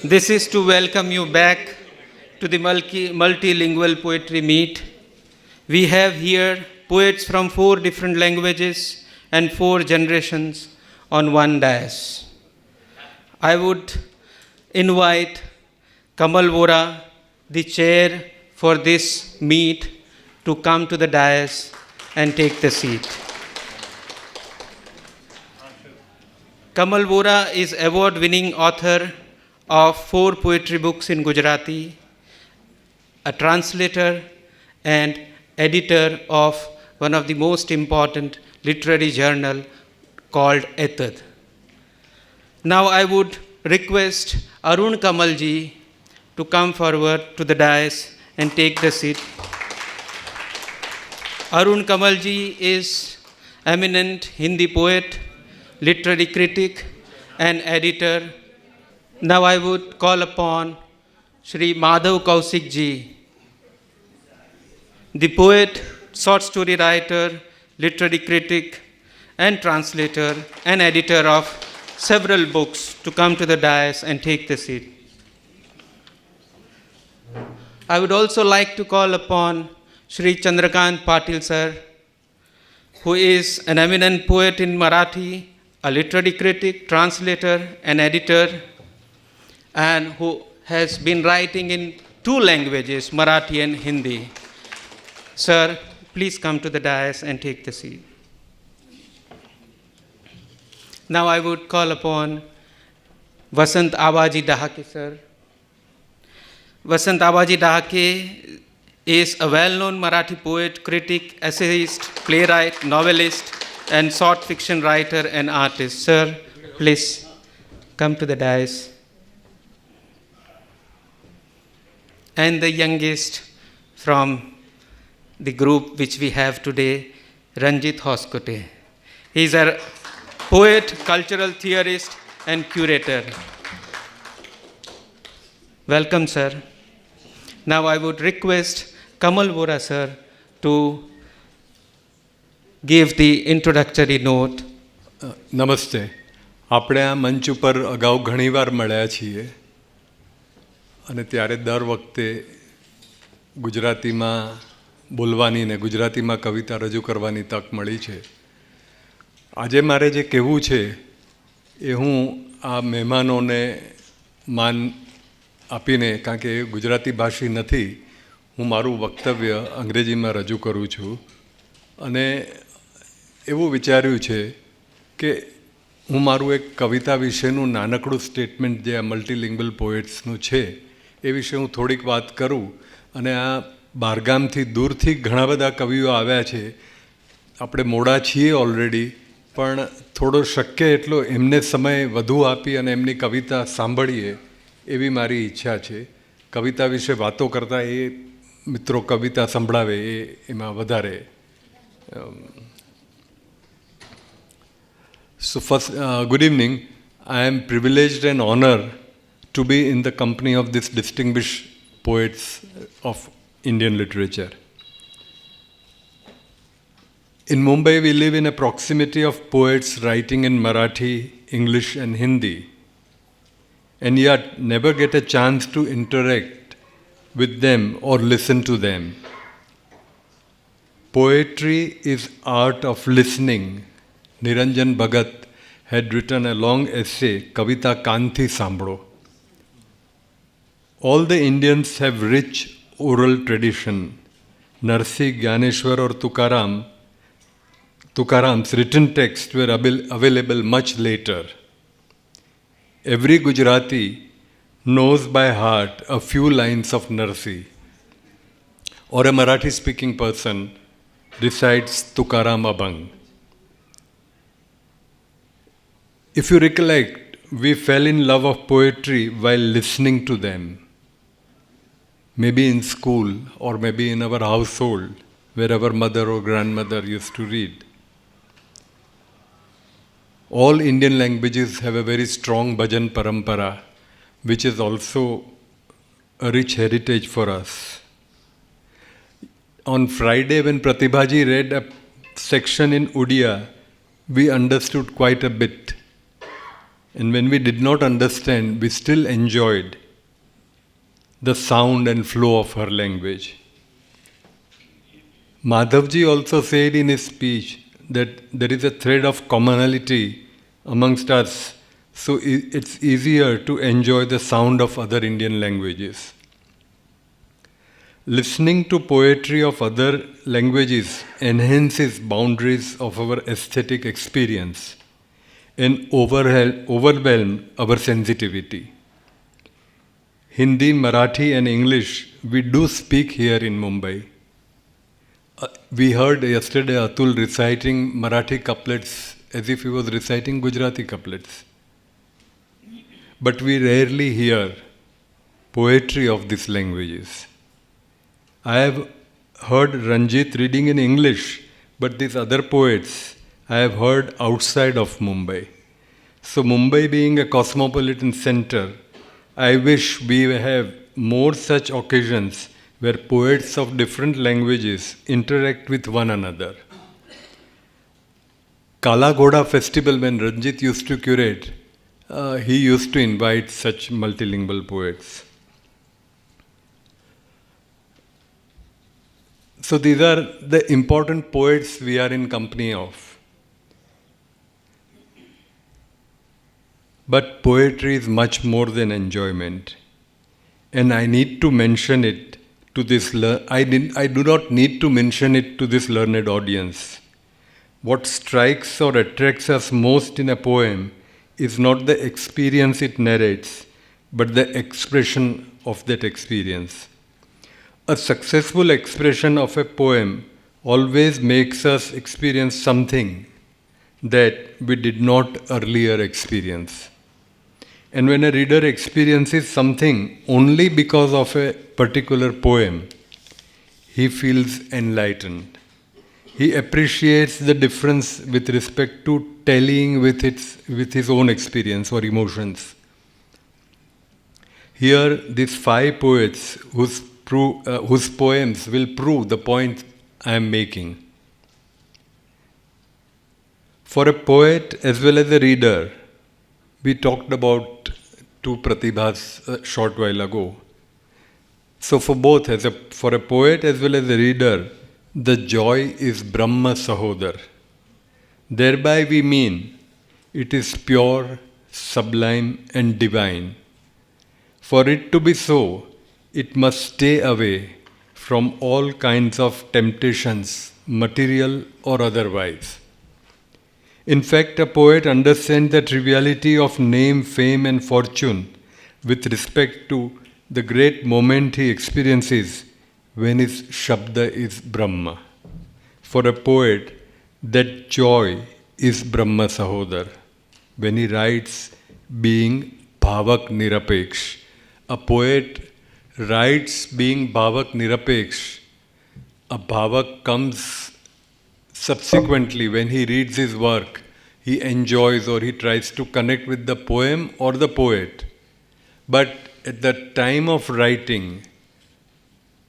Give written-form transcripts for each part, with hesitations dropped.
This is to welcome you back to the multilingual poetry meet. We have here poets from 4 different languages and 4 generations on one dais. I would invite Kamal Vora, the chair for this meet, to come to the dais and take the seat. Kamal Vora is award-winning author of 4 poetry books in Gujarati, a translator and editor of one of the most important literary journal called Etad. Now I would request Arun Kamalji to come forward to the dais and take the seat. Arun Kamalji is eminent Hindi poet, literary critic and editor. Now I would call upon Shri Madhav Kaushik ji, the poet, short story writer, literary critic, and translator and editor of several books, to come to the dais and take the seat. I would also like to call upon Shri Chandrakant Patil sir, who is an eminent poet in Marathi, a literary critic, translator, and editor, and who has been writing in 2 languages, Marathi and Hindi. Sir, please come to the dais and take the seat. Now I would call upon Vasant Abaji Dahake sir. Vasant Abaji Dahake is a well-known Marathi poet, critic, essayist, playwright, novelist, and short fiction writer and artist. Sir, please come to the dais. And the youngest from the group which we have today, Ranjit Hoskote. He is a poet, cultural theorist, and curator. Welcome, sir. Now I would request Kamal Vora sir to give the introductory note. નમસ્તે. આપણે આ મંચ ઉપર અગાઉ ઘણીવાર મળ્યા છીએ અને ત્યારે દર વખતે ગુજરાતીમાં બોલવાની ને ગુજરાતીમાં કવિતા રજૂ કરવાની તક મળી છે. આજે મારે જે કહેવું છે એ હું આ મહેમાનોને માન આપીને, કારણ કે એ ગુજરાતી ભાષી નથી, હું મારું વક્તવ્ય અંગ્રેજીમાં રજૂ કરું છું. અને એવું વિચાર્યું છે કે હું મારું એક કવિતા વિશેનું નાનકડું સ્ટેટમેન્ટ જે આ મલ્ટીલિંગ્વલ પોએટ્સનું છે એ વિશે હું થોડીક વાત કરું. અને આ બહારગામથી દૂરથી ઘણા બધા કવિઓ આવ્યા છે. આપણે મોડા છીએ ઓલરેડી, પણ થોડો શક્ય એટલો એમને સમય વધુ આપી અને એમની કવિતા સાંભળીએ એવી મારી ઈચ્છા છે. કવિતા વિશે વાતો કરતાં એ મિત્રો કવિતા સંભળાવે એ એમાં વધારે. So first, good evening. I am privileged and honored to be in the company of these distinguished poets of Indian literature. In Mumbai, we live in a proximity of poets writing in Marathi, English and Hindi, and yet never get a chance to interact with them or listen to them. Poetry is art of listening. Niranjan Bhagat had written a long essay, Kavita Kanthi Sambhlo. All the Indians have rich oral tradition. Narsi, Gyaneshwar or Tukaram's written texts were available much later. Every Gujarati knows by heart a few lines of Narsi, or a Marathi-speaking person recites Tukaram Abhang. If you recollect, we fell in love of poetry while listening to them. Maybe in school or maybe in our household, where our mother or grandmother used to read. All Indian languages have a very strong bhajan parampara, which is also a rich heritage for us. On Friday, when Pratibhaji read a section in Odia, we understood quite a bit. And when we did not understand, we still enjoyed the sound and flow of her language. Madhavji also said in his speech that there is a thread of commonality amongst us, so it's easier to enjoy the sound of other Indian languages. Listening to poetry of other languages enhances boundaries of our aesthetic experience and overwhelm our sensitivity. Hindi, Marathi and English we do speak here in Mumbai. We heard yesterday Atul reciting Marathi couplets as if he was reciting Gujarati couplets. But we rarely hear poetry of these languages. I have heard Ranjit reading in English, but these other poets I have heard outside of Mumbai. So Mumbai being a cosmopolitan center, I wish we have more such occasions where poets of different languages interact with one another. Kala Ghoda festival, when Ranjit used to curate, he used to invite such multilingual poets. So these are the important poets we are in company of. But poetry is much more than enjoyment. And I need to mention it to this, I do not need to mention it to this learned audience. What strikes or attracts us most in a poem is not the experience it narrates, but the expression of that experience. A successful expression of a poem always makes us experience something that we did not earlier experience. And when a reader experiences something only because of a particular poem, he feels enlightened. He appreciates the difference with respect to tallying with his own experience or emotions. Here, these 5 poets whose poems will prove the point I am making. For a poet as well as a reader, we talked about 2 pratibhas a short while ago. So for both, for a poet as well as a reader, the joy is Brahma Sahodar. Thereby we mean it is pure, sublime and divine. For it to be so, it must stay away from all kinds of temptations, material or otherwise. In fact, a poet understands the triviality of name, fame and fortune with respect to the great moment he experiences when his Shabda is Brahma. For a poet, that joy is Brahma Sahodar. When he writes being Bhavak Nirapeksh, a poet writes being Bhavak Nirapeksh. A Bhavak comes subsequently when he reads his work, he enjoys or he tries to connect with the poem or the poet. But at the time of writing,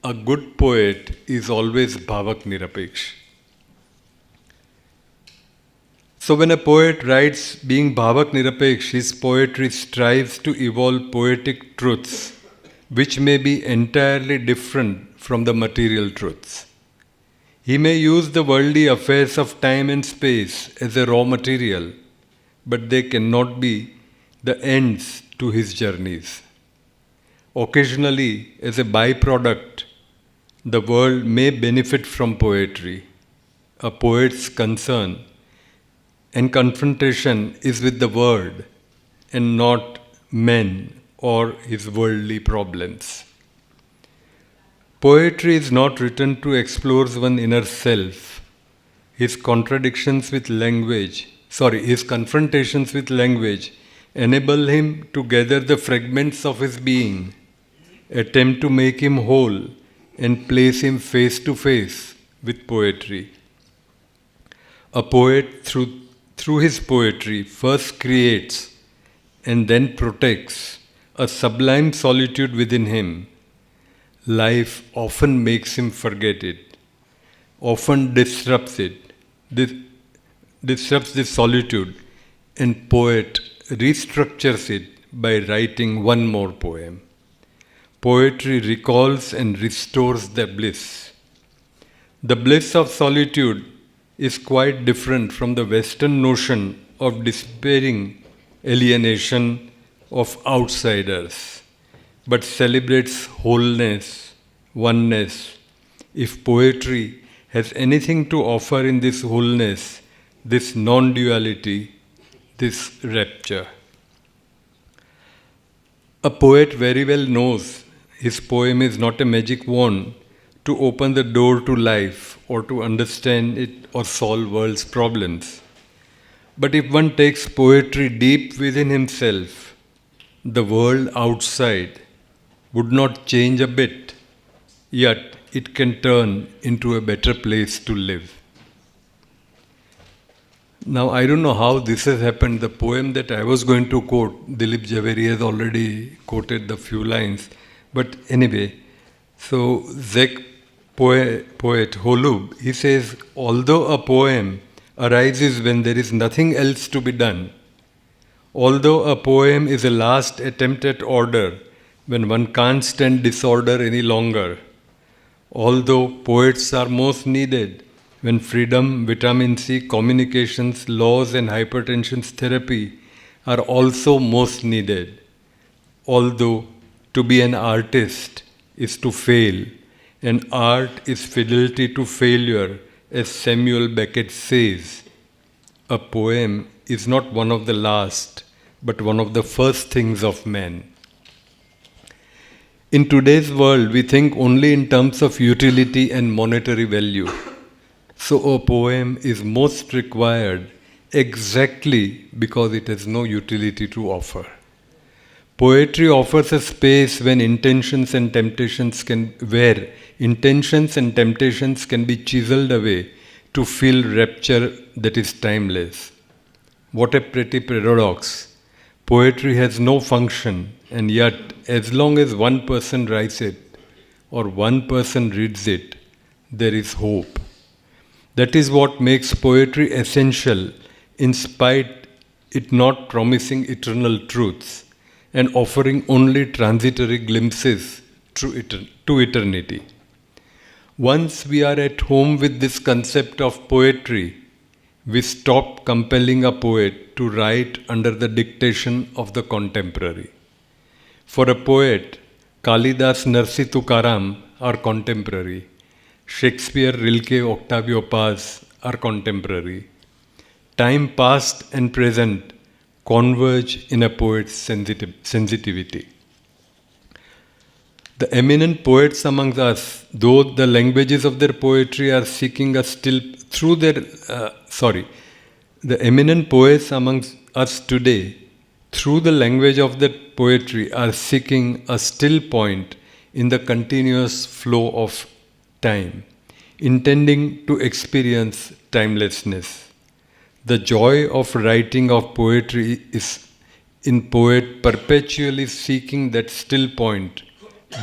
a good poet is always Bhavak Nirapeksh. So when a poet writes being Bhavak Nirapeksh, his poetry strives to evolve poetic truths which may be entirely different from the material truths. He may use the worldly affairs of time and space as a raw material, but they cannot be the ends to his journeys. Occasionally, as a byproduct, the world may benefit from poetry. A poet's concern and confrontation is with the world and not men or his worldly problems. Poetry is not written to explore one's inner self. His confrontations with language enable him to gather the fragments of his being, attempt to make him whole, and place him face to face with poetry. A poet, through his poetry, first creates and then protects a sublime solitude within him. Life often makes him forget it, often disrupts it, disrupts this solitude, and poet restructures it by writing one more poem. Poetry recalls and restores the bliss. The bliss of solitude is quite different from the Western notion of despairing alienation of outsiders, but celebrates wholeness, oneness. If poetry has anything to offer in this wholeness, this non-duality, this rapture. A poet very well knows his poem is not a magic wand to open the door to life or to understand it or solve world's problems. But if one takes poetry deep within himself, the world outside would not change a bit, yet it can turn into a better place to live. Now, I don't know how this has happened. The poem that I was going to quote, Dilip Jhaveri has already quoted the few lines. But anyway, so Czech poet Holub, he says, although a poem arises when there is nothing else to be done, although a poem is a last attempt at order when one can't stand disorder any longer, although poets are most needed when freedom, vitamin C, communications, laws and hypertension therapy are also most needed, although to be an artist is to fail, and art is fidelity to failure, as Samuel Beckett says, a poem is not one of the last, but one of the first things of man. In today's world, we think only in terms of utility and monetary value. So a poem is most required exactly because it has no utility to offer. Poetry offers a space where intentions and temptations can be chiseled away to feel rapture that is timeless. What a pretty paradox. Poetry has no function, and yet, as long as one person writes it or one person reads it, there is hope. That is what makes poetry essential, in spite it not promising eternal truths and offering only transitory glimpses to eternity. Once we are at home with this concept of poetry, we stop compelling a poet to write under the dictation of the contemporary. For a poet, Kalidas, Narsi Tukaram are contemporary. Shakespeare, Rilke, Octavio Paz are contemporary. Time past and present converge in a poet's sensitivity. The eminent poets among us, though the languages of their poetry are seeking a still through their the eminent poets among us today, through the language of their poetry, are seeking a still point in the continuous flow of time, intending to experience timelessness. The joy of writing of poetry is in poet perpetually seeking that still point,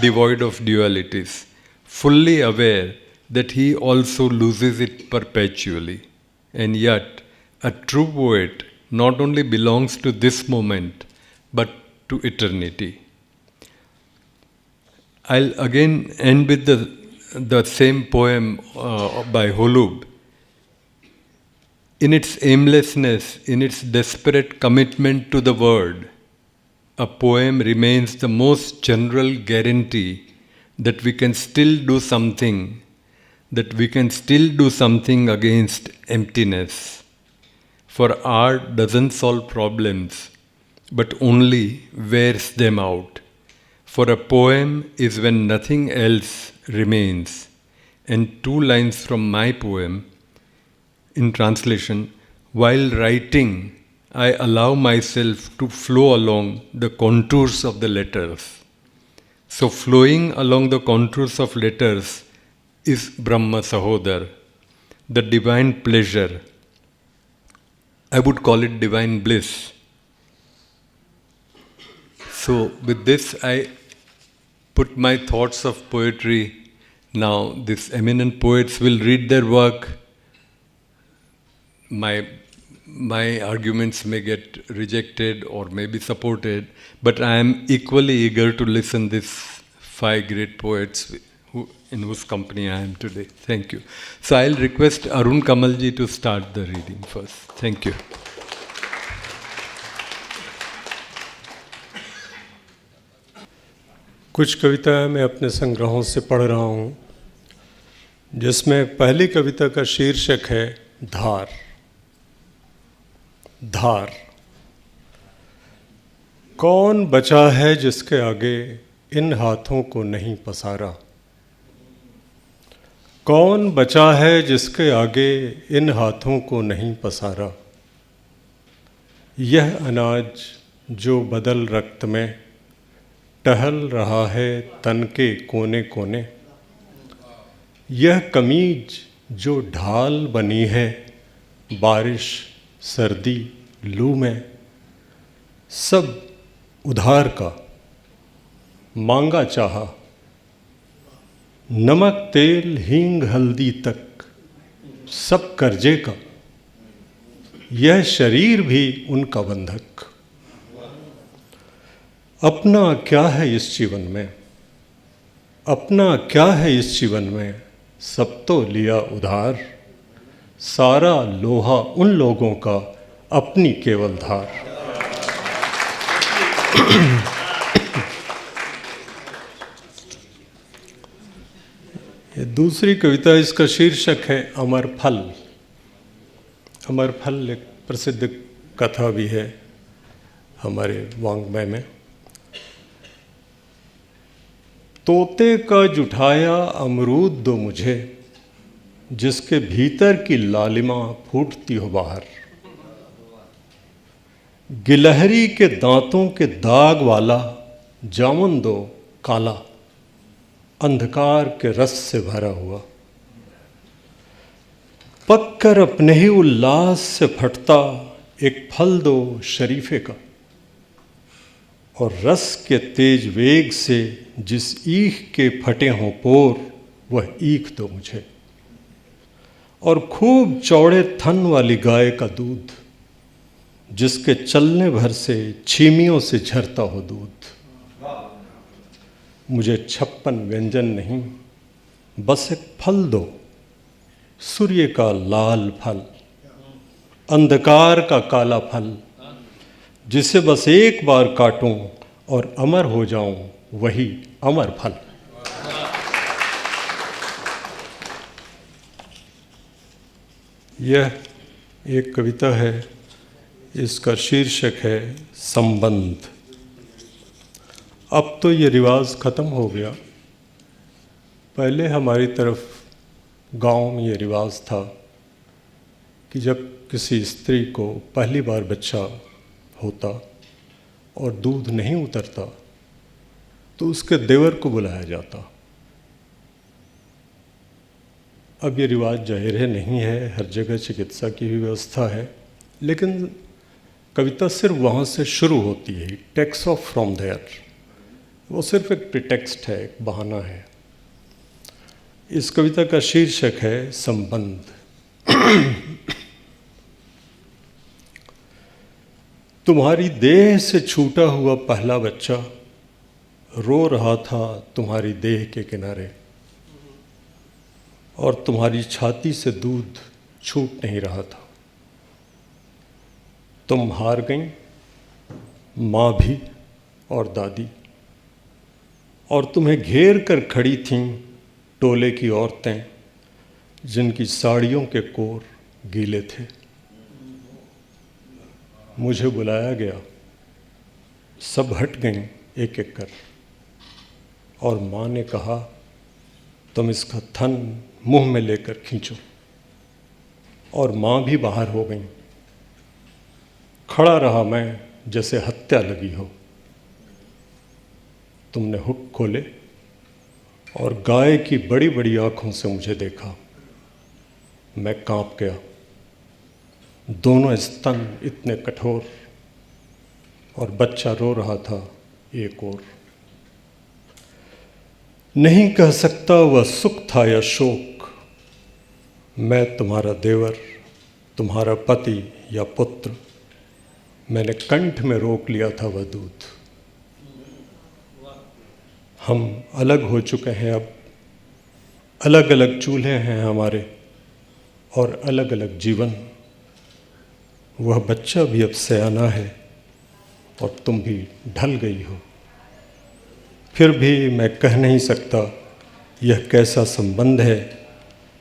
devoid of dualities, fully aware that he also loses it perpetually. And yet, a true poet not only belongs to this moment, but to eternity. I'll again end with the same poem by Holub. In its aimlessness, in its desperate commitment to the word, a poem remains the most general guarantee that we can still do something, against emptiness. For art doesn't solve problems, but only wears them out. For a poem is when nothing else remains. And 2 lines from my poem, in translation, while writing, I allow myself to flow along the contours of the letters. So flowing along the contours of letters is Brahma Sahodar, the divine pleasure. I would call it divine bliss. So with this, I put my thoughts of poetry. Now, these eminent poets will read their work. My my arguments may get rejected or may be supported, but I am equally eager to listen these five great poets in whose company I am today. Thank you. So I'll request Arun Kamalji to start the reading first. Thank you. कुछ कविताएं मैं अपने संग्रहों से पढ़ रहा हूँ, जिसमें पहली कविता का शीर्षक है धार। धार। कौन बचा है जिसके आगे इन हाथों को नहीं पसारा? कौन बचा है जिसके आगे इन हाथों को नहीं पसारा? यह अनाज जो बदल रक्त में टहल रहा है तन के कोने कोने, यह कमीज जो ढाल बनी है बारिश सर्दी लू में, सब उधार का मांगा चाहा, नमक तेल हींग हल्दी तक सब कर्जे का, यह शरीर भी उनका बंधक। अपना क्या है इस जीवन में, अपना क्या है इस जीवन में, सब तो लिया उधार, सारा लोहा उन लोगों का अपनी केवल धार। ये दूसरी कविता, इसका शीर्षक है अमर फल। अमर फल एक प्रसिद्ध कथा भी है हमारे वाङ्मय में। तोते का जुठाया अमरूद दो मुझे, जिसके भीतर की लालिमा फूटती हो बाहर, गिलहरी के दांतों के दाग वाला जामुन दो काला, अंधकार के रस से भरा हुआ, पककर अपने ही उल्लास से फटता एक फल दो शरीफे का, और रस के तेज वेग से जिस ईख के फटे हों पोर, वह ईख दो मुझे, और खूब चौड़े थन वाली गाय का दूध, जिसके चलने भर से छीमियों से झरता हो दूध। मुझे 56 व्यंजन नहीं, बस एक फल दो, सूर्य का लाल फल, अंधकार का काला फल, जिसे बस एक बार काटूं और अमर हो जाऊं, वही अमर फल। यह एक कविता है, इसका शीर्षक है संबंध। अब तो ये रिवाज ख़त्म हो गया। पहले हमारी तरफ गांव में ये रिवाज था कि जब किसी स्त्री को पहली बार बच्चा होता और दूध नहीं उतरता तो उसके देवर को बुलाया जाता। अब ये रिवाज जाहिर है नहीं है, हर जगह चिकित्सा की भी व्यवस्था है, लेकिन कविता सिर्फ वहाँ से शुरू होती है, टेक्स ऑफ फ्रॉम देयर। वो सिर्फ एक प्रिटेक्स्ट है, एक बहाना है। इस कविता का शीर्षक है संबंध। तुम्हारी देह से छूटा हुआ पहला बच्चा रो रहा था तुम्हारी देह के किनारे, और तुम्हारी छाती से दूध छूट नहीं रहा था। तुम हार गईं, माँ भी और दादी, और तुम्हें घेर कर खड़ी थीं टोले की औरतें, जिनकी साड़ियों के कोर गीले थे। मुझे बुलाया गया, सब हट गईं एक एक कर, और माँ ने कहा तुम इसका थन मुंह में लेकर खींचो, और माँ भी बाहर हो गईं। खड़ा रहा मैं जैसे हत्या लगी हो। तुमने हुक खोले और गाय की बड़ी बड़ी आँखों से मुझे देखा। मैं कांप गया, दोनों स्तन इतने कठोर, और बच्चा रो रहा था एक और। नहीं कह सकता वह सुख था या शोक। मैं तुम्हारा देवर, तुम्हारा पति या पुत्र, मैंने कंठ में रोक लिया था वह दूध। हम अलग हो चुके हैं, अब अलग अलग चूल्हे हैं हमारे और अलग अलग जीवन। वह बच्चा भी अब सयाना है और तुम भी ढल गई हो। फिर भी मैं कह नहीं सकता यह कैसा संबंध है,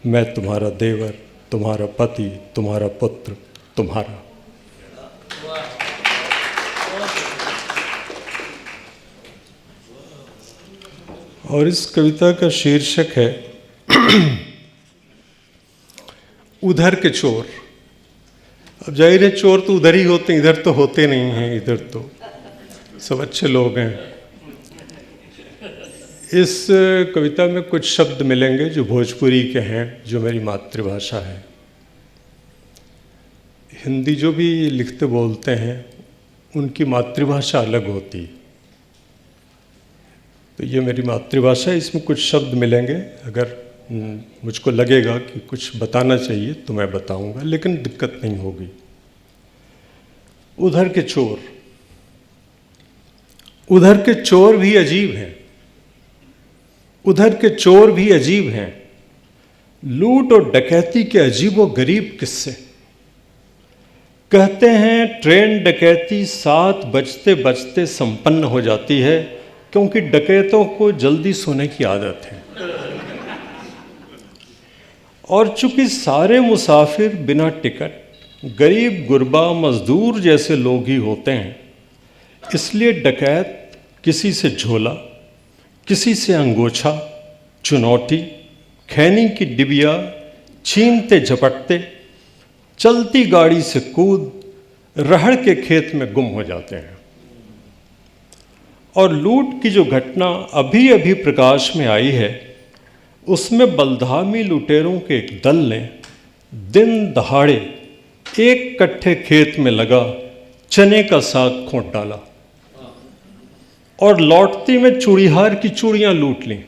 मैं तुम्हारा देवर, तुम्हारा पति, तुम्हारा पुत्र, तुम्हारा। और इस कविता का शीर्षक है उधर के चोर। अब जाहिर है चोर तो उधर ही होते हैं, इधर तो होते नहीं हैं, इधर तो सब अच्छे लोग हैं। इस कविता में कुछ शब्द मिलेंगे जो भोजपुरी के हैं, जो मेरी मातृभाषा है। हिंदी जो भी लिखते बोलते हैं उनकी मातृभाषा अलग होती है, तो ये मेरी मातृभाषा है। इसमें कुछ शब्द मिलेंगे, अगर मुझको लगेगा कि कुछ बताना चाहिए तो मैं बताऊंगा, लेकिन दिक्कत नहीं होगी। उधर के चोर, उधर के चोर भी अजीब हैं, उधर के चोर भी अजीब हैं। लूट और डकैती के अजीबो गरीब किस्से। कहते हैं ट्रेन डकैती 7 बजते बजते संपन्न हो जाती है, क्योंकि डकैतों को जल्दी सोने की आदत है। और चूंकि सारे मुसाफिर बिना टिकट, गरीब गुरबा मजदूर जैसे लोग ही होते हैं, इसलिए डकैत किसी से झोला, किसी से अंगोछा, चुनौती, खैनी की डिबिया छीनते झपटते, चलती गाड़ी से कूद, रहड़ के खेत में गुम हो जाते हैं। और लूट की जो घटना अभी अभी प्रकाश में आई है, उसमें बलधामी लुटेरों के एक दल ने दिन दहाड़े एक कट्ठे खेत में लगा चने का साग खोंट डाला और लौटती में चूड़ीहार की चूड़ियां लूट लीं।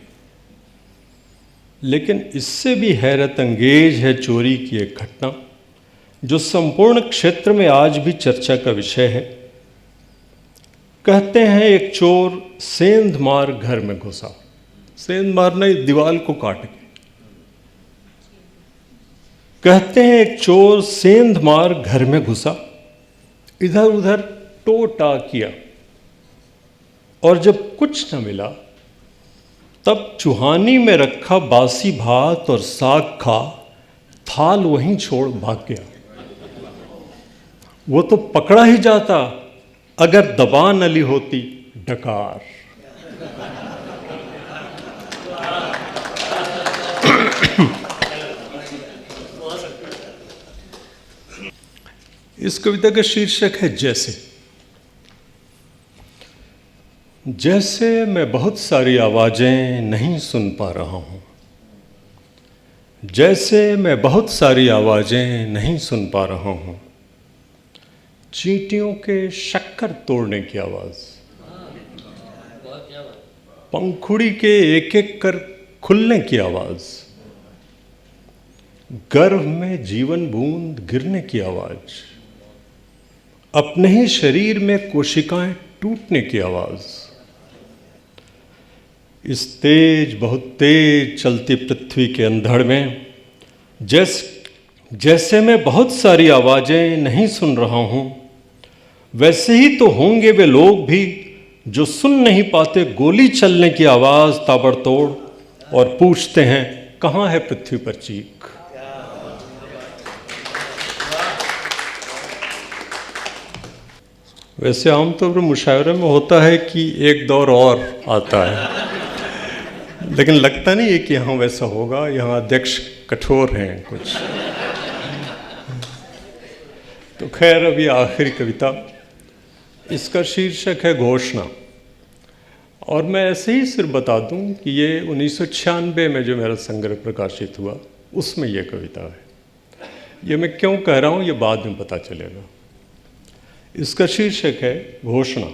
लेकिन इससे भी हैरत अंगेज है चोरी की एक घटना जो संपूर्ण क्षेत्र में आज भी चर्चा का विषय है। कहते हैं एक चोर सेंध मार घर में घुसा। सेंध मारना इस दीवार को काट के। कहते हैं एक चोर सेंध मार घर में घुसा, इधर उधर टोटा किया, और जब कुछ न मिला तब चूहानी में रखा बासी भात और साग खा थाल वहीं छोड़ भाग गया। वो तो पकड़ा ही जाता अगर दबा न ली होती डकार। इस कविता का शीर्षक है जैसे। जैसे मैं बहुत सारी आवाजें नहीं सुन पा रहा हूं, जैसे मैं बहुत सारी आवाजें नहीं सुन पा रहा हूं। चींटियों के शक्कर तोड़ने की आवाज, पंखुड़ी के एक एक कर खुलने की आवाज, गर्भ में जीवन बूंद गिरने की आवाज, अपने ही शरीर में कोशिकाएं टूटने की आवाज। इस तेज, बहुत तेज चलती पृथ्वी के अंधड़ में जैसे मैं बहुत सारी आवाजें नहीं सुन रहा हूं, वैसे ही तो होंगे वे लोग भी जो सुन नहीं पाते गोली चलने की आवाज ताबड़तोड़, और पूछते हैं कहां है पृथ्वी पर चीख। वैसे आमतौर पर मुशावरे में होता है कि एक दौर और आता है, लेकिन लगता नहीं है कि यहाँ वैसा होगा। यहाँ अध्यक्ष कठोर हैं कुछ। तो खैर, अभी आखिरी कविता, इसका शीर्षक है घोषणा। और मैं ऐसे ही सिर्फ बता दूं कि ये 1996 में जो मेरा संग्रह प्रकाशित हुआ उसमें ये कविता है। ये मैं क्यों कह रहा हूँ ये बाद में पता चलेगा। इसका शीर्षक है घोषणा।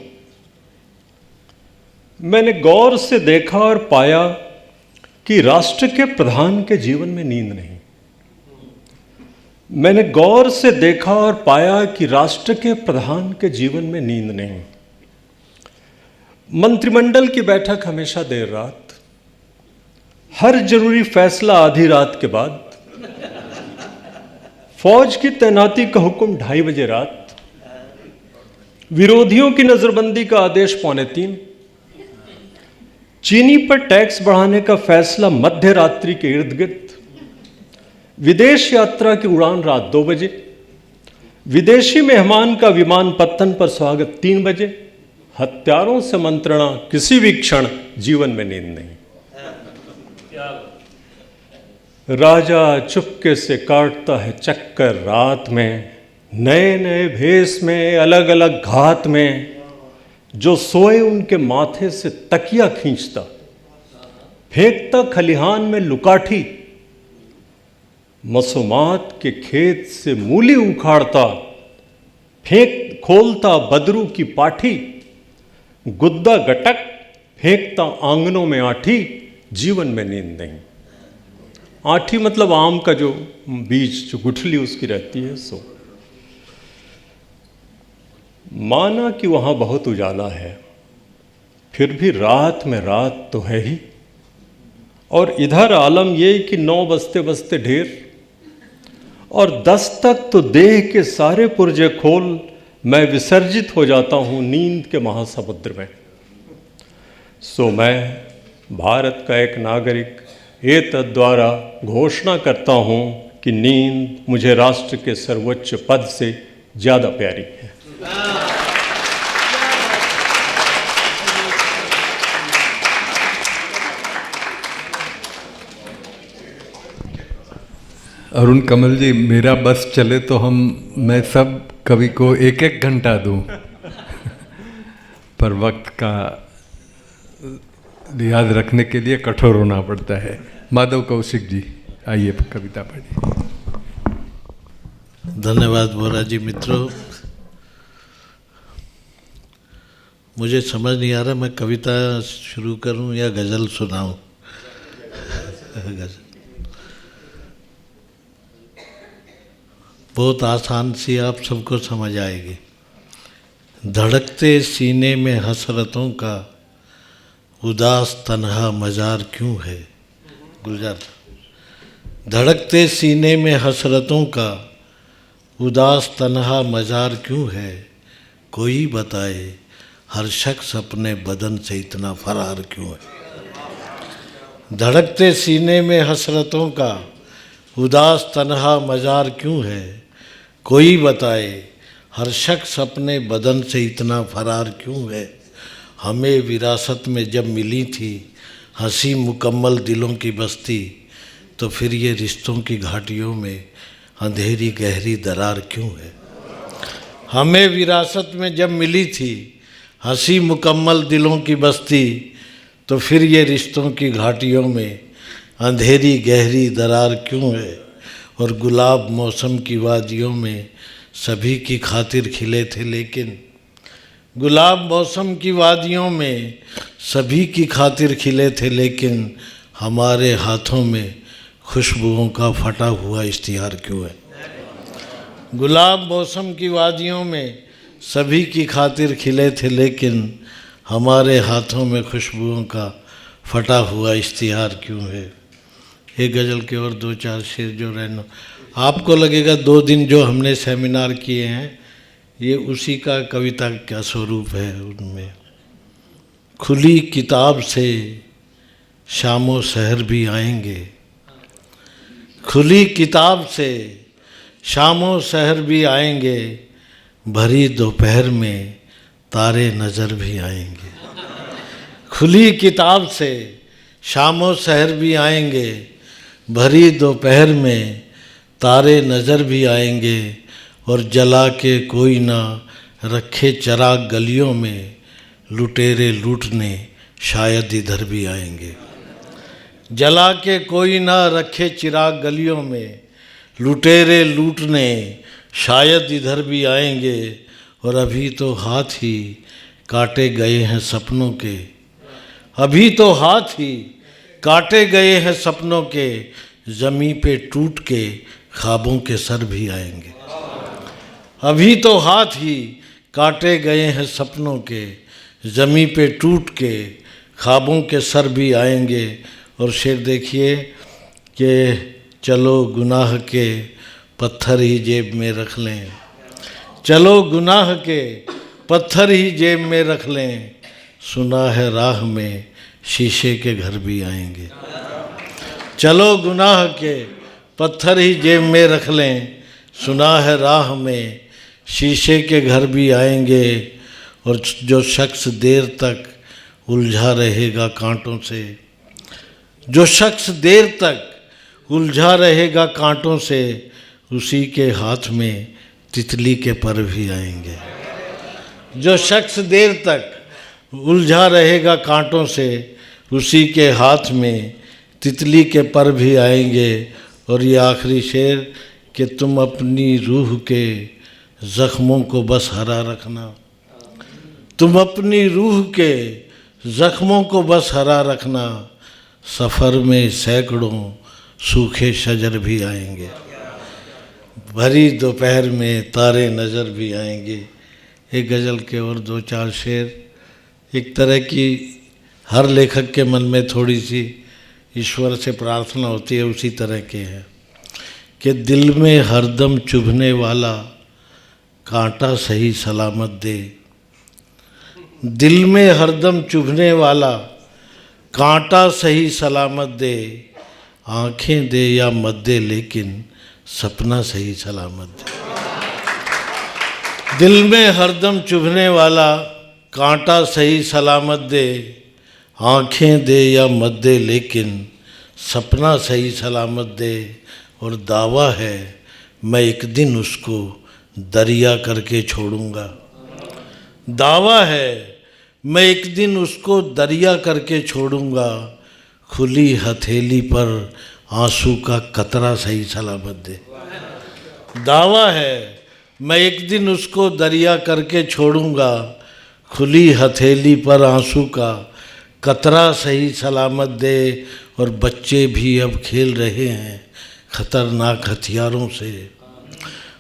मैंने गौर से देखा और पाया कि राष्ट्र के प्रधान के जीवन में नींद नहीं। मैंने गौर से देखा और पाया कि राष्ट्र के प्रधान के जीवन में नींद नहीं। मंत्रिमंडल की बैठक हमेशा देर रात, हर जरूरी फैसला आधी रात के बाद, फौज की तैनाती का हुक्म 2:30 बजे रात, विरोधियों की नजरबंदी का आदेश 2:45, चीनी पर टैक्स बढ़ाने का फैसला मध्य रात्रि के इर्द गिर्द, विदेश यात्रा की उड़ान रात 2 बजे, विदेशी मेहमान का विमानपत्तन पर स्वागत 3 बजे, हत्यारों से मंत्रणा किसी भी क्षण, जीवन में नींद नहीं। राजा चुपके से काटता है चक्कर रात में, नए नए भेष में, अलग अलग घात में, जो सोए उनके माथे से तकिया खींचता, फेंकता खलिहान में लुकाठी, मसूमात के खेत से मूली उखाड़ता, खोलता बदरू की पाठी, गुद्दा गटक फेंकता आंगनों में आठी, जीवन में नींद नहीं। आठी मतलब आम का जो बीज, जो गुठली उसकी रहती है, सो। माना कि वहां बहुत उजाला है, फिर भी रात में रात तो है ही। और इधर आलम ये कि 9 बजते बजते ढेर, और 10 तक तो देह के सारे पुर्जे खोल मैं विसर्जित हो जाता हूं नींद के महासमुद्र में। सो मैं भारत का एक नागरिक एतद्द्वारा घोषणा करता हूं कि नींद मुझे राष्ट्र के सर्वोच्च पद से ज्यादा प्यारी है। अरुण कमल जी, मेरा बस चले तो मैं सब कवि को 1-1 घंटा दूं, पर वक्त का याद रखने के लिए कठोर होना पड़ता है। माधव कौशिक जी, आइए कविता पढ़िए। धन्यवाद बोरा जी। मित्रों, मुझे समझ नहीं आ रहा मैं कविता शुरू करूं या गज़ल सुनाऊं। गज़ल बहुत आसान सी, आप सबको समझ आएगी। धड़कते सीने में हसरतों का उदास तन्हा मज़ार क्यों है। गुलजार। धड़कते सीने में हसरतों का उदास तन्हा मज़ार क्यों है, कोई बताए हर शख्स अपने बदन से इतना फरार क्यों है। धड़कते सीने में हसरतों का उदास तन्हा मज़ार क्यों है, कोई बताए हर शख्स अपने बदन से इतना फरार क्यों है। हमें विरासत में जब मिली थी हंसी मुकम्मल दिलों की बस्ती, तो फिर ये रिश्तों की घाटियों में अंधेरी गहरी दरार क्यों है। हमें विरासत में जब मिली थी हंसी मुकम्मल दिलों की बस्ती, तो फिर ये रिश्तों की घाटियों में अंधेरी गहरी दरार क्यों है। और गुलाब मौसम की वादियों में सभी की खातिर खिले थे, लेकिन गुलाब मौसम की वादियों में सभी की खातिर खिले थे, लेकिन हमारे हाथों में खुशबुओं का फटा हुआ इश्तिहार क्यों है। गुलाब मौसम की वादियों में सभी की खातिर खिले थे, लेकिन हमारे हाथों में खुशबुओं का फटा हुआ इश्तिहार क्यों है। एक गज़ल के और 2-4 शेर जो रहना, आपको लगेगा 2 दिन जो हमने सेमिनार किए हैं ये उसी का कविता का स्वरूप है। उनमें खुली किताब से शामो सहर भी आएंगे, खुली किताब से शामो सहर भी आएंगे, भरी दोपहर में तारे नज़र भी आएंगे। खुली किताब से शामो सहर भी आएंगे, भरी दोपहर में तारे नज़र भी आएंगे। और जला के कोई ना रखे चिराग गलियों में, लुटेरे लूटने शायद इधर भी आएंगे। जला के कोई ना रखे चिराग गलियों में, लुटेरे लूटने शायद इधर भी आएंगे। और अभी तो हाथ ही काटे गए हैं सपनों के, अभी तो हाथ ही काटे गए हैं सपनों के, ज़मीं पे टूट के ख्वाबों के सर भी आएंगे। अभी तो हाथ ही काटे गए हैं सपनों के, ज़मीं पे टूट के ख्वाबों के सर भी आएंगे। और शेर देखिए कि चलो गुनाह के पत्थर ही जेब में रख लें, चलो गुनाह के पत्थर ही जेब में रख लें, सुना है राह में शीशे के घर भी आएंगे। चलो गुनाह के पत्थर ही जेब में रख लें, सुना है राह में शीशे के घर भी आएंगे। और जो शख्स देर तक उलझा रहेगा कांटों से, जो शख्स देर तक उलझा रहेगा कांटों से, उसी के हाथ में तितली के पर भी आएंगे। जो शख्स देर तक उलझा रहेगा कांटों से, उसी के हाथ में तितली के पर भी आएंगे। और ये आखिरी शेर कि तुम अपनी रूह के ज़ख्मों को बस हरा रखना, तुम अपनी रूह के ज़ख्मों को बस हरा रखना, सफ़र में सैकड़ों सूखे शजर भी आएंगे, भरी दोपहर में तारे नज़र भी आएंगे। एक गज़ल के और दो चार शेर एक तरह की हर लेखक के मन में थोड़ी सी ईश्वर से प्रार्थना होती है, उसी तरह के हैं कि दिल में हरदम चुभने वाला कांटा सही सलामत दे, दिल में हरदम चुभने वाला कांटा सही सलामत दे, आँखें दे या मत दे लेकिन सपना सही सलामत दे। दिल में हरदम चुभने वाला कांटा सही सलामत दे, आँखें दे या मत दे लेकिन सपना सही सलामत दे। और दावा है मैं एक दिन उसको दरिया करके छोड़ूंगा, दावा है मैं एक दिन उसको दरिया करके छोड़ूंगा, खुली हथेली पर आंसू का कतरा सही सलामत दे। दावा है मैं एक दिन उसको दरिया करके छोड़ूंगा, खुली हथेली पर आंसू का कतरा सही सलामत दे। और बच्चे भी अब खेल रहे हैं खतरनाक हथियारों से,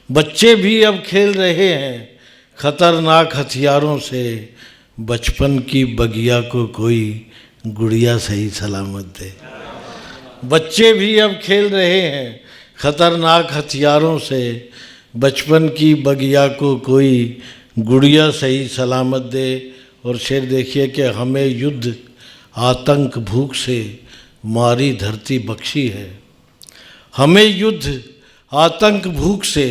बच्चे भी अब खेल रहे हैं खतरनाक हथियारों से, बचपन की बगिया को कोई गुड़िया सही सलामत दे। बच्चे भी अब खेल रहे हैं खतरनाक हथियारों से, बचपन की बगिया को कोई गुड़िया सही सलामत दे। और शेर देखिए कि हमें युद्ध आतंक भूख से मारी धरती बख्शी है, हमें युद्ध आतंक भूख से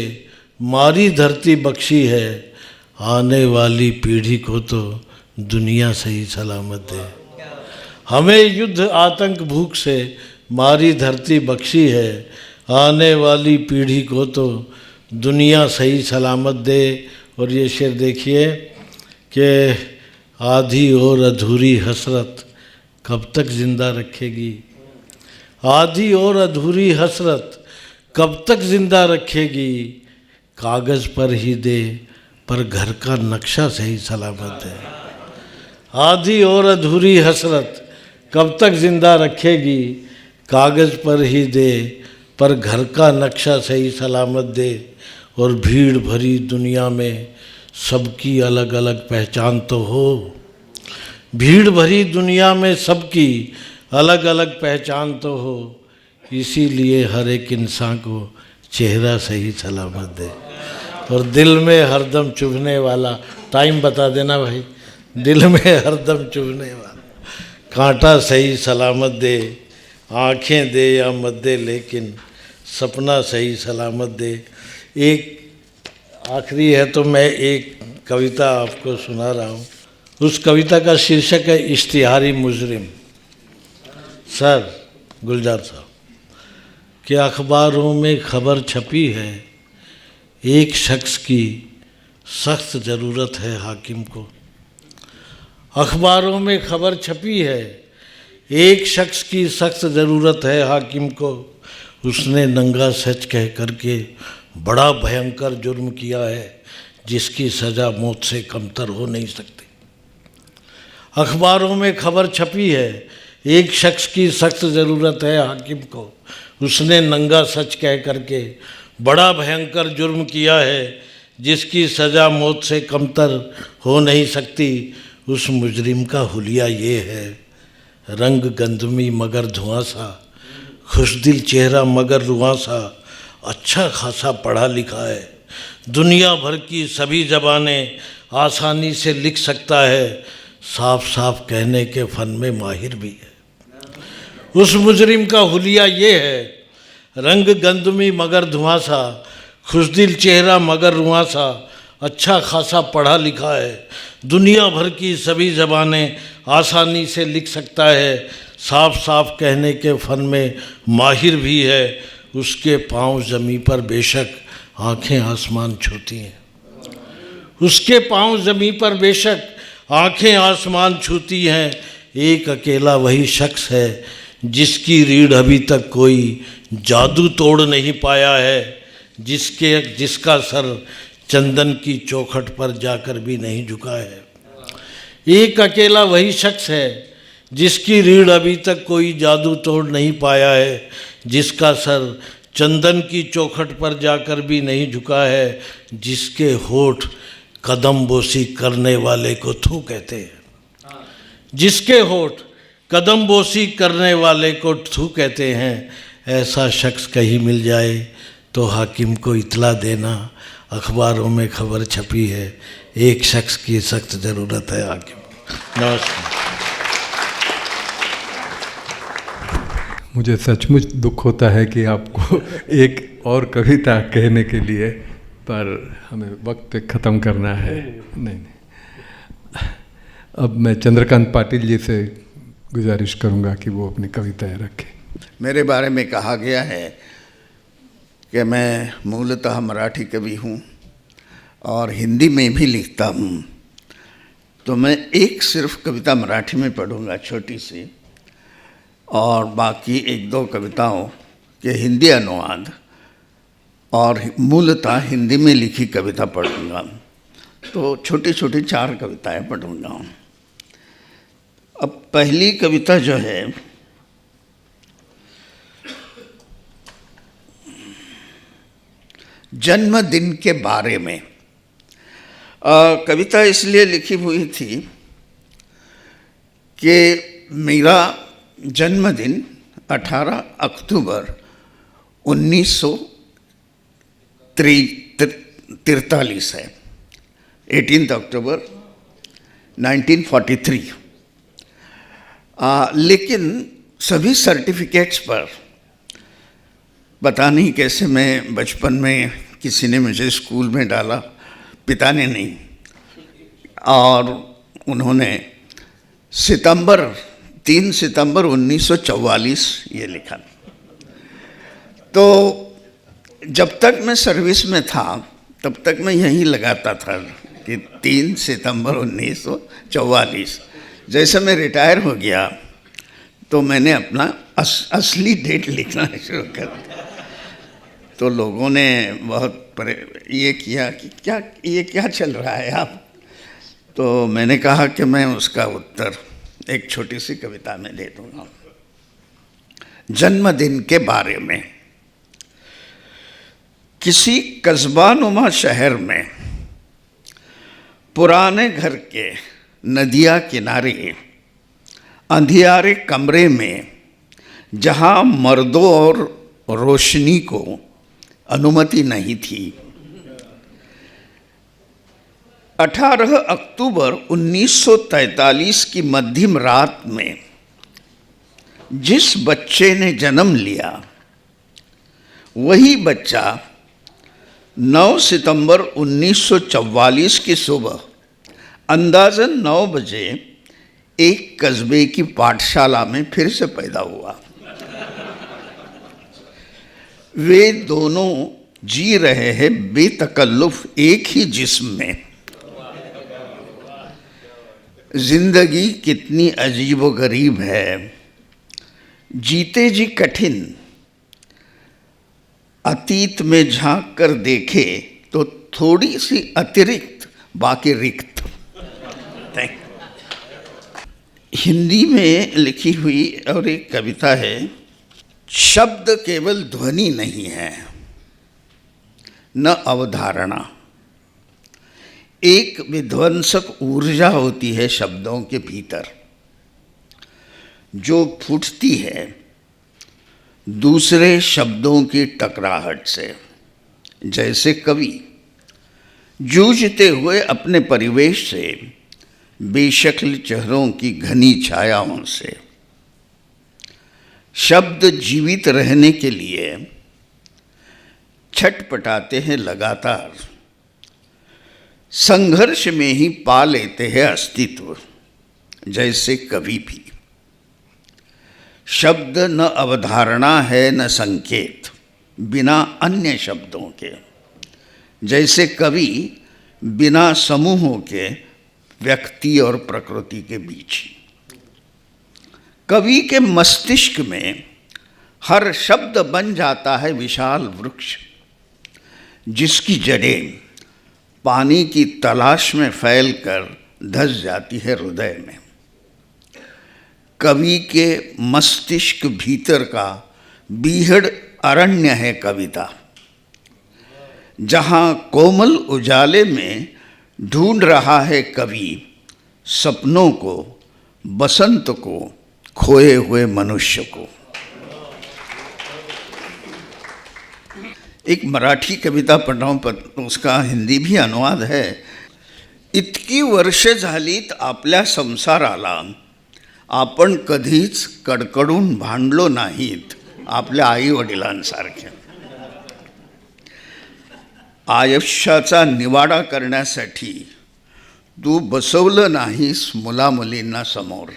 मारी धरती बख्शी है, आने वाली पीढ़ी को तो दुनिया सही सलामत दे। हमें युद्ध आतंक भूख से मारी धरती बख्शी है, आने वाली पीढ़ी को तो दुनिया सही सलामत दे। और ये शेर देखिए कि आधी और अधूरी हसरत कब तक ज़िंदा रखेगी, आधी और अधूरी हसरत कब तक ज़िंदा रखेगी, कागज़ पर ही दे पर घर का नक्शा सही सलामत है। आधी और अधूरी हसरत कब तक ज़िंदा रखेगी, कागज़ पर ही दे पर घर का नक्शा सही सलामत दे। और भीड़ भरी दुनिया में सबकी अलग अलग पहचान तो हो, भीड़ भरी दुनिया में सबकी अलग अलग पहचान तो हो, इसीलिए हर एक इंसान को चेहरा सही सलामत दे। और दिल में हरदम चुभने वाला, टाइम बता देना भाई, दिल में हरदम चुभने वाला कांटा सही सलामत दे, आँखें दे या मत दे लेकिन सपना सही सलामत दे। एक आखिरी है तो मैं एक कविता आपको सुना रहा हूँ। उस कविता का शीर्षक है इश्तिहारी मुजरिम। सर गुलजार साहब कि अखबारों में खबर छपी है, एक शख्स की सख्त ज़रूरत है हाकिम को। अखबारों में खबर छपी है, एक शख्स की सख्त ज़रूरत है हाकिम को, उसने नंगा सच कह करके बड़ा भयंकर जुर्म किया है जिसकी सज़ा मौत से कमतर हो नहीं सकती। अखबारों में खबर छपी है, एक शख्स की सख्त ज़रूरत है हाकिम को, उसने नंगा सच कह करके बड़ा भयंकर जुर्म किया है जिसकी सज़ा मौत से कमतर हो नहीं सकती। उस मुजरिम का हुलिया ये है, रंग गंधमी मगर धुआं सा, खुशदिल चेहरा मगर रुआं सा, अच्छा खासा पढ़ा लिखा है, दुनिया भर की सभी ज़बानें आसानी से लिख सकता है, साफ साफ कहने के फ़न में माहिर भी है। उस मुजरिम का हुलिया ये है, रंग गंधमी मगर धुआं सा, खुशदिल चेहरा मगर रुआं सा, अच्छा खासा पढ़ा लिखा है, दुनिया भर की सभी ज़बानें आसानी से लिख सकता है, साफ साफ कहने के फ़न में माहिर भी है। उसके पाँव ज़मीं पर बेशक आँखें आसमान छूती हैं, उसके पाँव ज़मीं पर बेशक आँखें आसमान छूती हैं। एक अकेला वही शख्स है जिसकी रीढ़ अभी तक कोई जादू तोड़ नहीं पाया है, जिसका सर चंदन की चौखट पर जाकर भी नहीं झुका है। एक अकेला वही शख्स है जिसकी रीढ़ अभी तक कोई जादू तोड़ नहीं पाया है, जिसका सर चंदन की चौखट पर जाकर भी नहीं झुका है, जिसके होठ कदम बोसी करने वाले को थू कहते हैं, जिसके होठ कदम बोसी करने वाले को थू कहते हैं। ऐसा शख्स कहीं मिल जाए तो हाकिम को इतला देना, अखबारों में खबर छपी है, एक शख्स की सख्त ज़रूरत है हाकिम। नमस्कार। मुझे सचमुच दुख होता है कि आपको एक और कविता कहने के लिए, पर हमें वक्त पे ख़त्म करना है। नहीं, अब मैं चंद्रकांत पाटिल जी से गुजारिश करूंगा कि वो अपनी कविताएं रखें। मेरे बारे में कहा गया है कि मैं मूलतः मराठी कवि हूँ और हिंदी में भी लिखता हूँ, तो मैं एक सिर्फ कविता मराठी में पढ़ूंगा छोटी सी, और बाकी एक दो कविताओं के हिंदी अनुवाद और मूलतः हिंदी में लिखी कविता पढ़ूंगा। तो छोटी छोटी 4 कविताएं पढ़ूंगा। अब पहली कविता जो है, जन्मदिन के बारे में। कविता इसलिए लिखी हुई थी कि मेरा जन्मदिन 18 अक्टूबर 1943 है, 18 अक्टूबर 1943। लेकिन सभी सर्टिफिकेट्स पर पता नहीं कैसे मैं बचपन में किसी ने मुझे स्कूल में डाला, पिता ने नहीं, और उन्होंने 3 सितंबर 1944 ये लिखा। तो जब तक मैं सर्विस में था तब तक मैं यही लगाता था कि 3 सितंबर 1944। जैसे मैं रिटायर हो गया तो मैंने अपना असली डेट लिखना शुरू कर दिया। तो लोगों ने बहुत ये किया कि क्या चल रहा है आप। तो मैंने कहा कि मैं उसका उत्तर एक छोटी सी कविता में दे दूंगा। जन्मदिन के बारे में। किसी कस्बानुमा शहर में पुराने घर के नदिया किनारे अंधियारे कमरे में, जहां मर्दों और रोशनी को अनुमति नहीं थी, 18 अक्टूबर 1943 की मध्यम रात में जिस बच्चे ने जन्म लिया, वही बच्चा 9 सितंबर 1944 की सुबह अंदाज़न 9 बजे एक कस्बे की पाठशाला में फिर से पैदा हुआ। वे दोनों जी रहे हैं बेतकल्लुफ एक ही जिस्म में। जिंदगी कितनी अजीबोगरीब है, जीते जी कठिन, अतीत में झांक कर देखे तो थोड़ी सी अतिरिक्त, बाकी रिक्त। हिंदी में लिखी हुई और एक कविता है शब्द केवल ध्वनि नहीं है, न अवधारणा। एक विध्वंसक ऊर्जा होती है शब्दों के भीतर, जो फूटती है दूसरे शब्दों की टकराहट से। जैसे कवि जूझते हुए अपने परिवेश से, बेशक्ल चेहरों की घनी छायाओं से। शब्द जीवित रहने के लिए छटपटाते हैं लगातार, संघर्ष में ही पा लेते हैं अस्तित्व। जैसे कवि भी। शब्द न अवधारणा है न संकेत, बिना अन्य शब्दों के। जैसे कवि बिना समूहों के, व्यक्ति और प्रकृति के बीच। कवि के मस्तिष्क में हर शब्द बन जाता है विशाल वृक्ष, जिसकी जड़ें पानी की तलाश में फैलकर धंस जाती है हृदय में। कवि के मस्तिष्क भीतर का बीहड़ अरण्य है कविता, जहाँ कोमल उजाले में ढूंढ रहा है कवि सपनों को, बसंत को, खोए हुए मनुष्य को। एक मराठी कविता पढ़ रहा हूं, पर उसका हिंदी भी अनुवाद है। इतकी वर्षे झालीत आपल्या संसाराला, आपण कधीच कडकडून भांडलो नाहीत आपल्या आई वडिलांसारखे। आयुष्याचा निवाडा करण्यासाठी तू बसवलं नाहीस मुलामुलींना समोर,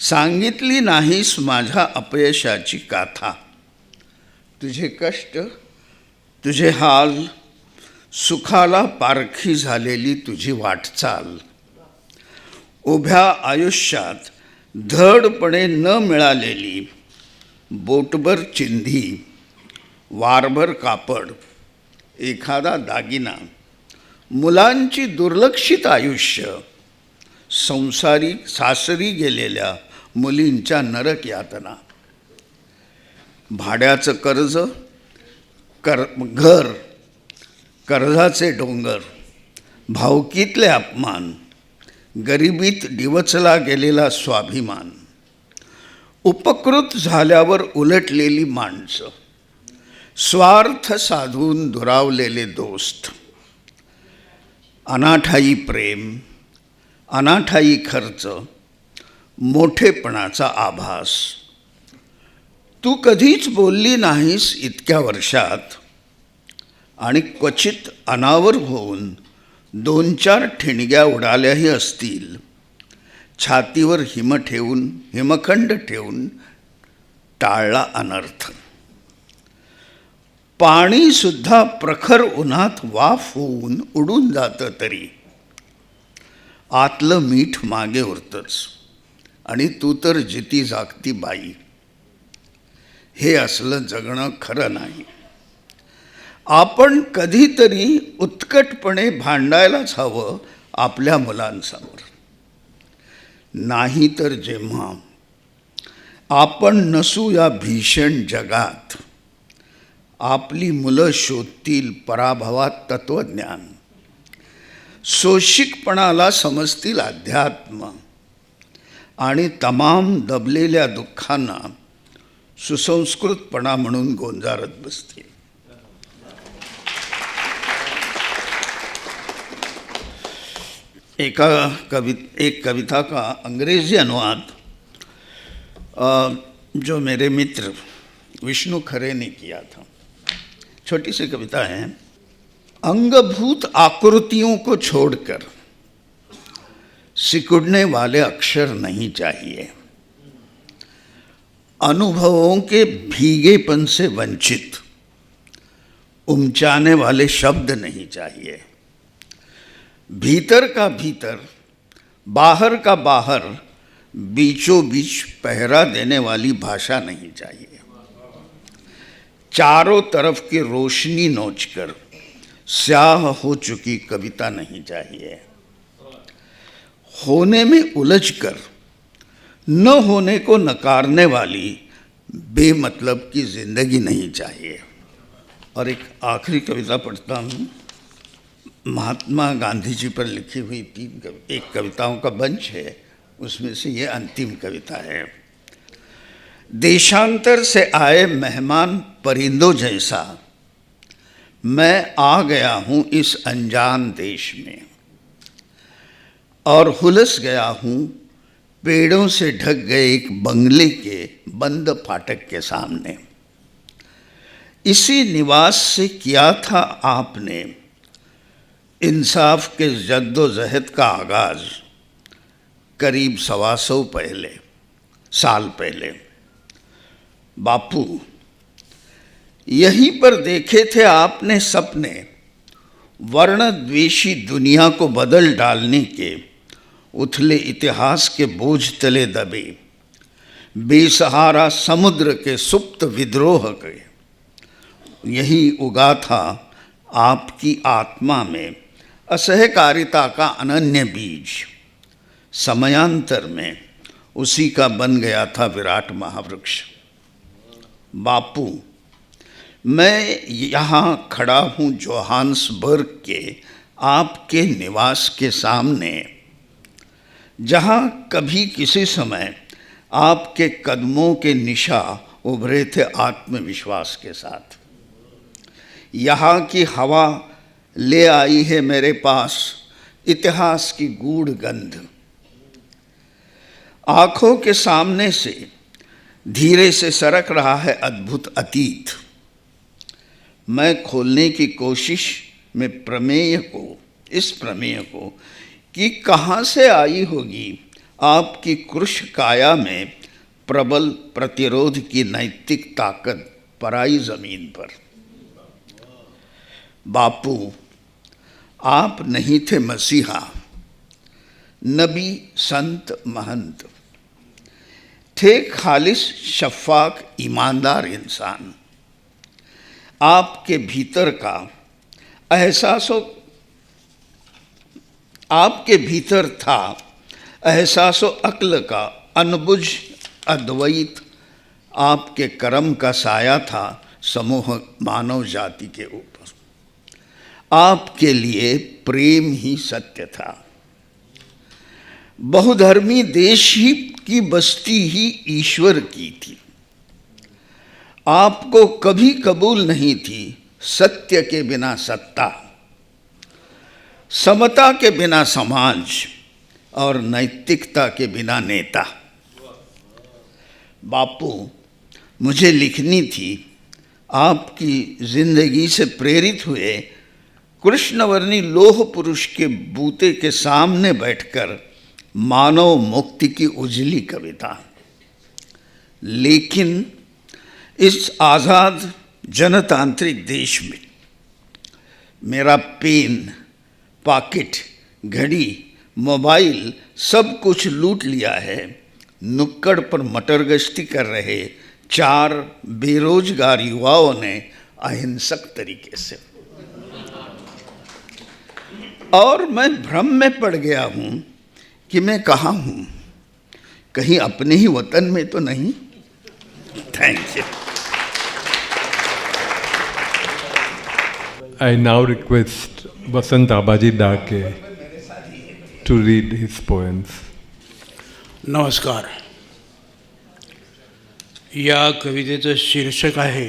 सांगितली नाहीस माझ्या अपयशाची गाथा। तुझे कष्ट, तुझे हाल, सुखाला पारखी झालेली तुझी वाटचाल, उभ्या आयुष्यात धडपणे न मिळालेली बोटभर चिंधी, वारभर कापड, एखादा दागिना, मुलांची दुर्लक्षित आयुष्य, सासरी गेलेल्या मुलींच्या नरक यातना, भाड्याचं कर्ज, घर, कर्जाचे डोंगर, भावकीतले अपमान, गरिबीत डिवचला गेलेला स्वाभिमान, उपकृत झाल्यावर उलटलेली माणसं, स्वार्थ साधून दुरावलेले दोस्त, अनाठायी प्रेम, अनाठायी खर्च, मोठेपणाचा आभास। तू कधीच बोलली नाहीस इतक्या वर्षात, आणि क्वचित अनावर होऊन 2-4 ठिणग्या उडाल्याही असतील, छातीवर हिमखंड ठेवून टाळला अनर्थ। पाणी सुद्धा प्रखर उन्हात वाफ होऊन उडून जातं तरी आतलं मीठ मागे उरतंच, आणि तू तर जिती जागती बाई। हे असलं जगणं खरं नाही। आपण कधीतरी उत्कटपणे भांडायलाच हवं आपल्या मुलांसमोर। नाही तर जेव्हा आपण नसू या भीषण जगात, आपली मुलं शोधतील पराभवात तत्वज्ञान, सोशिकपणाला समजतील अध्यात्म, आणि तमाम दबलेल्या दुःखांना सुसंस्कृतपणा म्हणून गोंजारत बसतील। एक कविता का अंग्रेजी अनुवाद जो मेरे मित्र विष्णु खरे ने किया था। छोटी सी कविता है। अंगभूत आकृतियों को छोड़कर सिकुड़ने वाले अक्षर नहीं चाहिए, अनुभवों के भीगेपन से वंचित उमचाने वाले शब्द नहीं चाहिए। भीतर का भीतर, बाहर का बाहर, बीचों बीच पहरा देने वाली भाषा नहीं चाहिए। चारों तरफ की रोशनी नोचकर स्याह हो चुकी कविता नहीं चाहिए। होने में उलझकर न होने को नकारने वाली बेमतलब की जिंदगी नहीं चाहिए। और एक आखिरी कविता पढ़ता हूँ, महात्मा गांधी जी पर लिखी हुई एक कविताओं का बंच है, उसमें से ये अंतिम कविता है। देशांतर से आए मेहमान परिंदों जैसा मैं आ गया हूँ इस अनजान देश में, और हुलस गया हूँ पेड़ों से ढक गए एक बंगले के बंद फाटक के सामने। इसी निवास से किया था आपने इंसाफ के जद्दोजहद का आगाज करीब 125 साल पहले। बापू, यहीं पर देखे थे आपने सपने वर्ण द्वेषी दुनिया को बदल डालने के, उथले इतिहास के बोझ तले दबे बेसहारा समुद्र के सुप्त विद्रोह के। यही उगा था आपकी आत्मा में असहकारिता का अनन्य बीज। समयांतर में उसी का बन गया था विराट महावृक्ष। बापू, मैं यहाँ खड़ा हूँ जोहान्सबर्ग के आपके निवास के सामने, जहाँ कभी किसी समय आपके कदमों के निशा उभरे थे आत्मविश्वास के साथ। यहाँ की हवा ले आई है मेरे पास इतिहास की गूढ़ गंध। आँखों के सामने से धीरे से सरक रहा है अद्भुत अतीत। मैं खोलने की कोशिश में इस प्रमेय को कि कहाँ से आई होगी आपकी कृश काया में प्रबल प्रतिरोध की नैतिक ताकत पराई जमीन पर। बापू, आप नहीं थे मसीहा, नबी, संत, महंत, थे खालिस शफ़ाक ईमानदार इंसान। आपके भीतर था एहसासो अक्ल का अनबुझ अद्वैत। आपके कर्म का साया था समूह मानव जाति के ऊपर। आपके लिए प्रेम ही सत्य था। बहुधर्मी देश ही की बस्ती ही ईश्वर की थी। आपको कभी कबूल नहीं थी सत्य के बिना सत्ता, समता के बिना समाज और नैतिकता के बिना नेता। बापू, मुझे लिखनी थी आपकी जिंदगी से प्रेरित हुए कृष्णवर्णी लोह पुरुष के बूते के सामने बैठकर मानव मुक्ति की उजली कविता। लेकिन इस आज़ाद जनतांत्रिक देश में मेरा पेन, पॉकेट, घड़ी, मोबाइल सब कुछ लूट लिया है नुक्कड़ पर मटर गश्ती कर रहे 4 बेरोजगार युवाओं ने अहिंसक तरीके से। और मैं भ्रम में पड़ गया हूँ कि मैं कहाँ हूँ, कहीं अपने ही वतन में तो नहीं। Thank you. I now request Vasant Abaji Dake to read his poems. नमस्कार. या कवितेचं शीर्षक आहे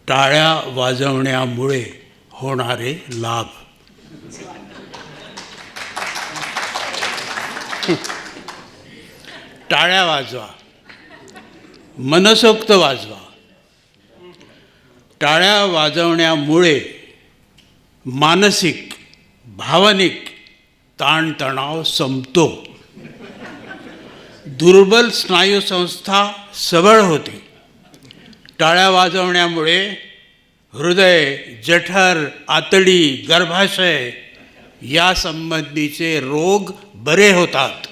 टाळ्या वाजवण्यामुळे होणारे लाभ. टाळ्या वाजवा, मनसोक्त वाजवा. टाळ्या वाजवण्यामुळे मानसिक, भावनिक ताणतणाव संपतो. दुर्बल स्नायूसंस्था सबळ होते. टाळ्या वाजवण्यामुळे हृदय, जठर, आतडी, गर्भाशय या संबंधीचे रोग बरे होतात.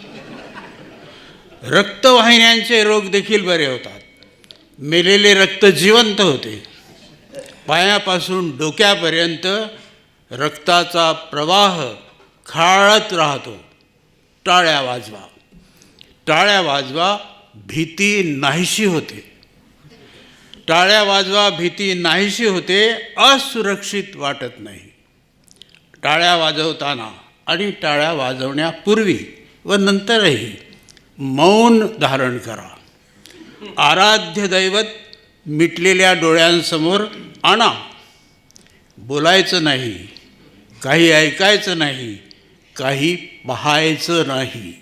रक्तवाहिन्यांचे रोग देखील बरे होतात. मेलेले रक्त जिवंत होते. पायापासून डोक्यापर्यंत रक्ताचा प्रवाह खाळत राहतो. टाळ्या वाजवा, टाळ्या वाजवा. भीती नाहीशी होते. टाळ्या वाजवा भीती नाहीशी होते, असुरक्षित वाटत नाही. टाळ्या वाजवताना आणि टाळ्या वाजवण्यापूर्वी व नंतरही मौन धारण करा. आराध्य दैवत मिटलेल्या डोळ्यांसमोर आणा. बोलायचं नाही, काही ऐकायचं नाही, काही पाहायचं नाही.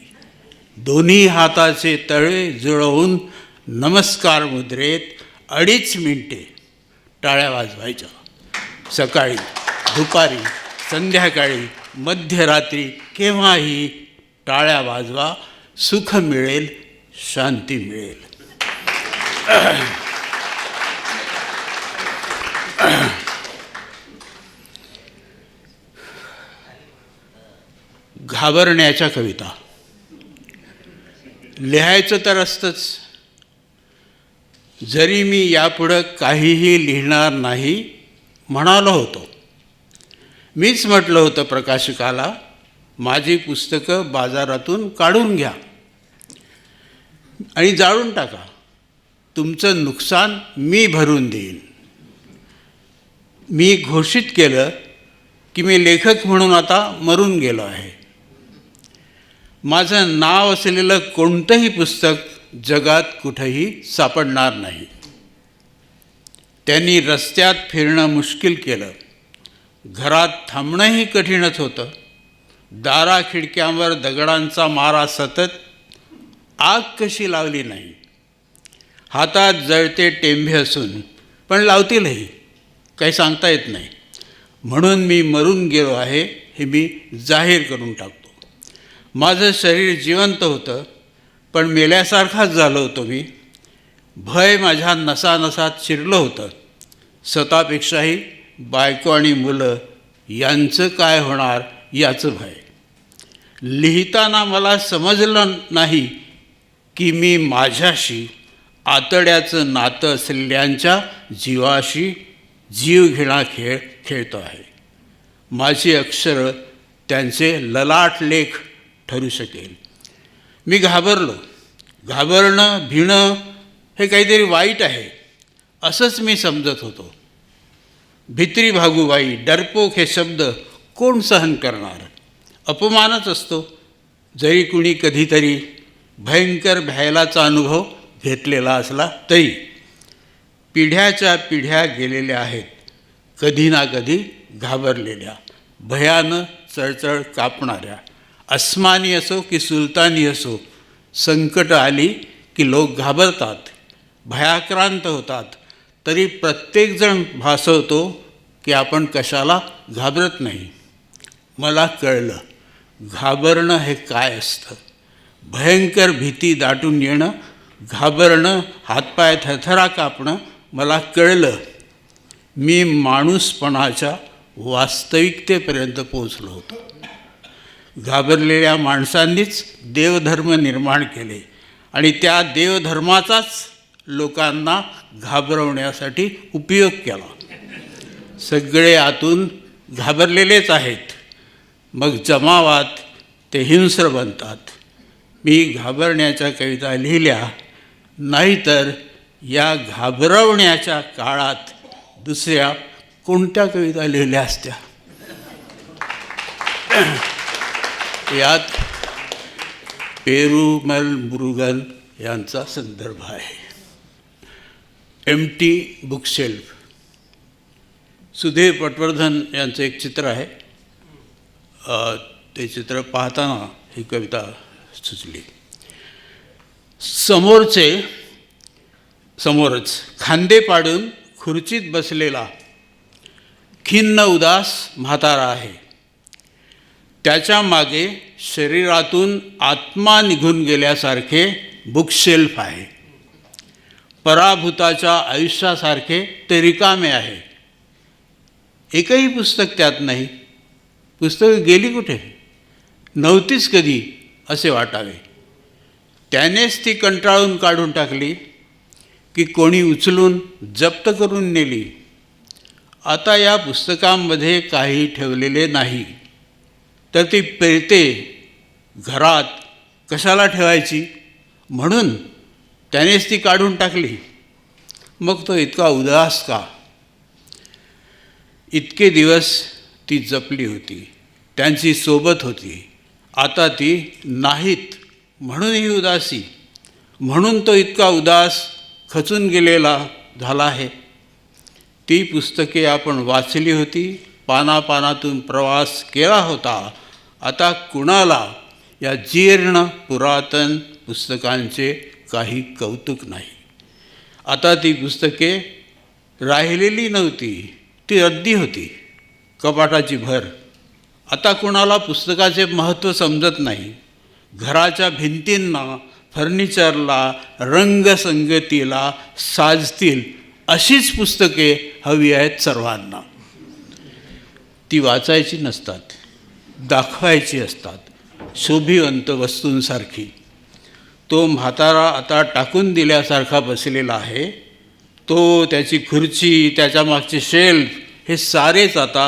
दोन्ही हाताचे तळे जुळवून नमस्कार मुद्रेत 2.5 मिनिटे टाळ्या वाजवायच्या. सकाळी, दुपारी, संध्याकाळी, मध्यरात्री केव्हाही टाळ्या वाजवा. सुख मिळेल, शांती मिळेल. घाबरण्याच्या कविता लिहायचं तर असतंच. जरी मी यापुढं काहीही लिहिणार नाही म्हणालो होतो. मीच म्हटलं होतं प्रकाशकाला, माझी पुस्तकं बाजारातून काढून घ्या आणि जाळून टाका. तुमचं नुकसान मी भरून देईन. मी घोषित केलं की मी लेखक म्हणून आता मरून गेलो आहे. माझं नाव असलेलं कोणतंही पुस्तक जगात कुठंही सापडणार नाही. त्यांनी रस्त्यात फिरणं मुश्किल केलं. घरात थांबणंही कठीणच होतं. दारा खिडक्यांवर दगडांचा मारा सतत. आग कशी लावली नाही. हातात जळते टेंभे असून पण लावतीलही, काही सांगता येत नाही. म्हणून मी मरून गेलो आहे हे मी जाहीर करून टाकतो. माझं शरीर जिवंत होतं पण मेल्यासारखाच झालो होतो मी. भय माझ्या नसानसात शिरलं होतं. स्वतःपेक्षाही बायको आणि मुलं यांचं काय होणार याचं भय. लिहिताना मला समजलं नाही की मी माझ्याशी आतड्याचं नातं असलेल्यांच्या जीवाशी जीवघेणा खेळ खेळतो आहे. माझी अक्षरं त्यांचे ललाट लेख ठरू शकेल. मी घाबरलो. घाबरणं, भिणं हे काहीतरी वाईट आहे असंच मी समजत होतो. भित्री भागूबाई, डरपोक हे शब्द कोण सहन करणार? अपमानच असतो. जरी कुणी कधीतरी भयंकर भयालाचा अनुभव घेतलेला असला तरी. पिढ्याच्या पिढ्या गेलेल्या आहेत कधी ना कधी घाबरलेल्या, भयानं चळचळ कापणाऱ्या. अस्मानी असो की सुलतानी असो, संकट आली की लोक घाबरतात, भयाक्रांत होतात. तरी प्रत्येकजण भासवतो की आपण कशाला घाबरत नाही. मला कळलं घाबरणं हे काय असतं. भयंकर भीती दाटून येणं, घाबरणं, हातपाय थरथरा कापणं. मला कळलं मी माणूसपणाच्या वास्तविकतेपर्यंत पोचलो होतो. घाबरलेल्या माणसांनीच देवधर्म निर्माण केले आणि त्या देवधर्माचाच लोकांना घाबरवण्यासाठी उपयोग केला. सगळे आतून घाबरलेलेच आहेत, मग जमावात ते हिंस्र बनतात. मी घाबरण्याच्या कविता लिहिल्या, नाहीतर या घाबरवण्याच्या काळात दुसऱ्या कोणत्या कविता लिहिल्या असत्या. यात पेरुमल मुरुगन यांचा संदर्भ आहे. Empty bookshelf. सुधीर पटवर्धन यांचं एक चित्र आहे. ते चित्र पाहताना ही कविता सुचली. समोरच खांदे पाडून खुर्चीत बसलेला खिन्न उदास म्हातारा आहे. त्याच्या मागे शरीरातून आत्मा निघून गेल्यासारखे बुकशेल्फ आहे. पराभूताच्या आयुष्यासारखे ते रिकामे आहे. एकही पुस्तक त्यात नाही. पुस्तकं गेली कुठे? नव्हतीच कधी असे वाटावे. त्यानेच ती कंटाळून काढून टाकली की कोणी उचलून जप्त करून नेली. आता या पुस्तकांमध्ये काही ठेवलेले नाही, तर ती पेरते घरात कशाला ठेवायची म्हणून त्यानेच ती काढून टाकली. मग तो इतका उदास का? इतके दिवस ती जपली होती, त्यांची सोबत होती, आता ती नाहीत म्हणून ही उदासी, म्हणून तो इतका उदास खचून गेलेला झाला आहे. ती पुस्तके आपण वाचली होती, पानापानातून प्रवास केला होता. आता कुणाला या जीर्ण पुरातन पुस्तकांचे काही कौतुक नाही. आता ती पुस्तके राहिलेली नव्हती, ती रद्दी होती, कपाटाची भर. आता कुणाला पुस्तकाचे महत्त्व समजत नाही. घराच्या भिंतींना, फर्निचरला, रंगसंगतीला साजतील अशीच पुस्तके हवी आहेत सर्वांना. ती वाचायची नसतात, दाखवायची असतात, शोभिवंत वस्तूंसारखी. तो म्हातारा आता टाकून दिल्यासारखा बसलेला आहे. तो, त्याची खुर्ची, त्याच्या मागचे शेल्फ, हे सारेच आता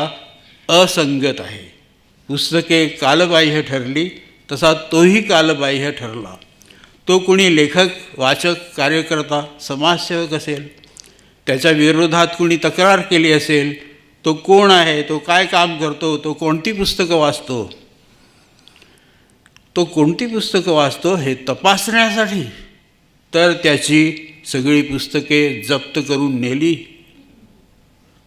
असंगत आहे. पुस्तके कालबाह्य ठरली, तसा तोही कालबाह्य ठरला. तो कुणी लेखक, वाचक, कार्यकर्ता, समाजसेवक असेल, त्याच्या विरोधात कुणी तक्रार केली असेल, तो कोण आहे, तो काय काम करतो, तो कोणती पुस्तकं वाचतो, तो कोणती पुस्तकं वाचतो हे तपासण्यासाठी तर त्याची सगळी पुस्तके जप्त करून नेली.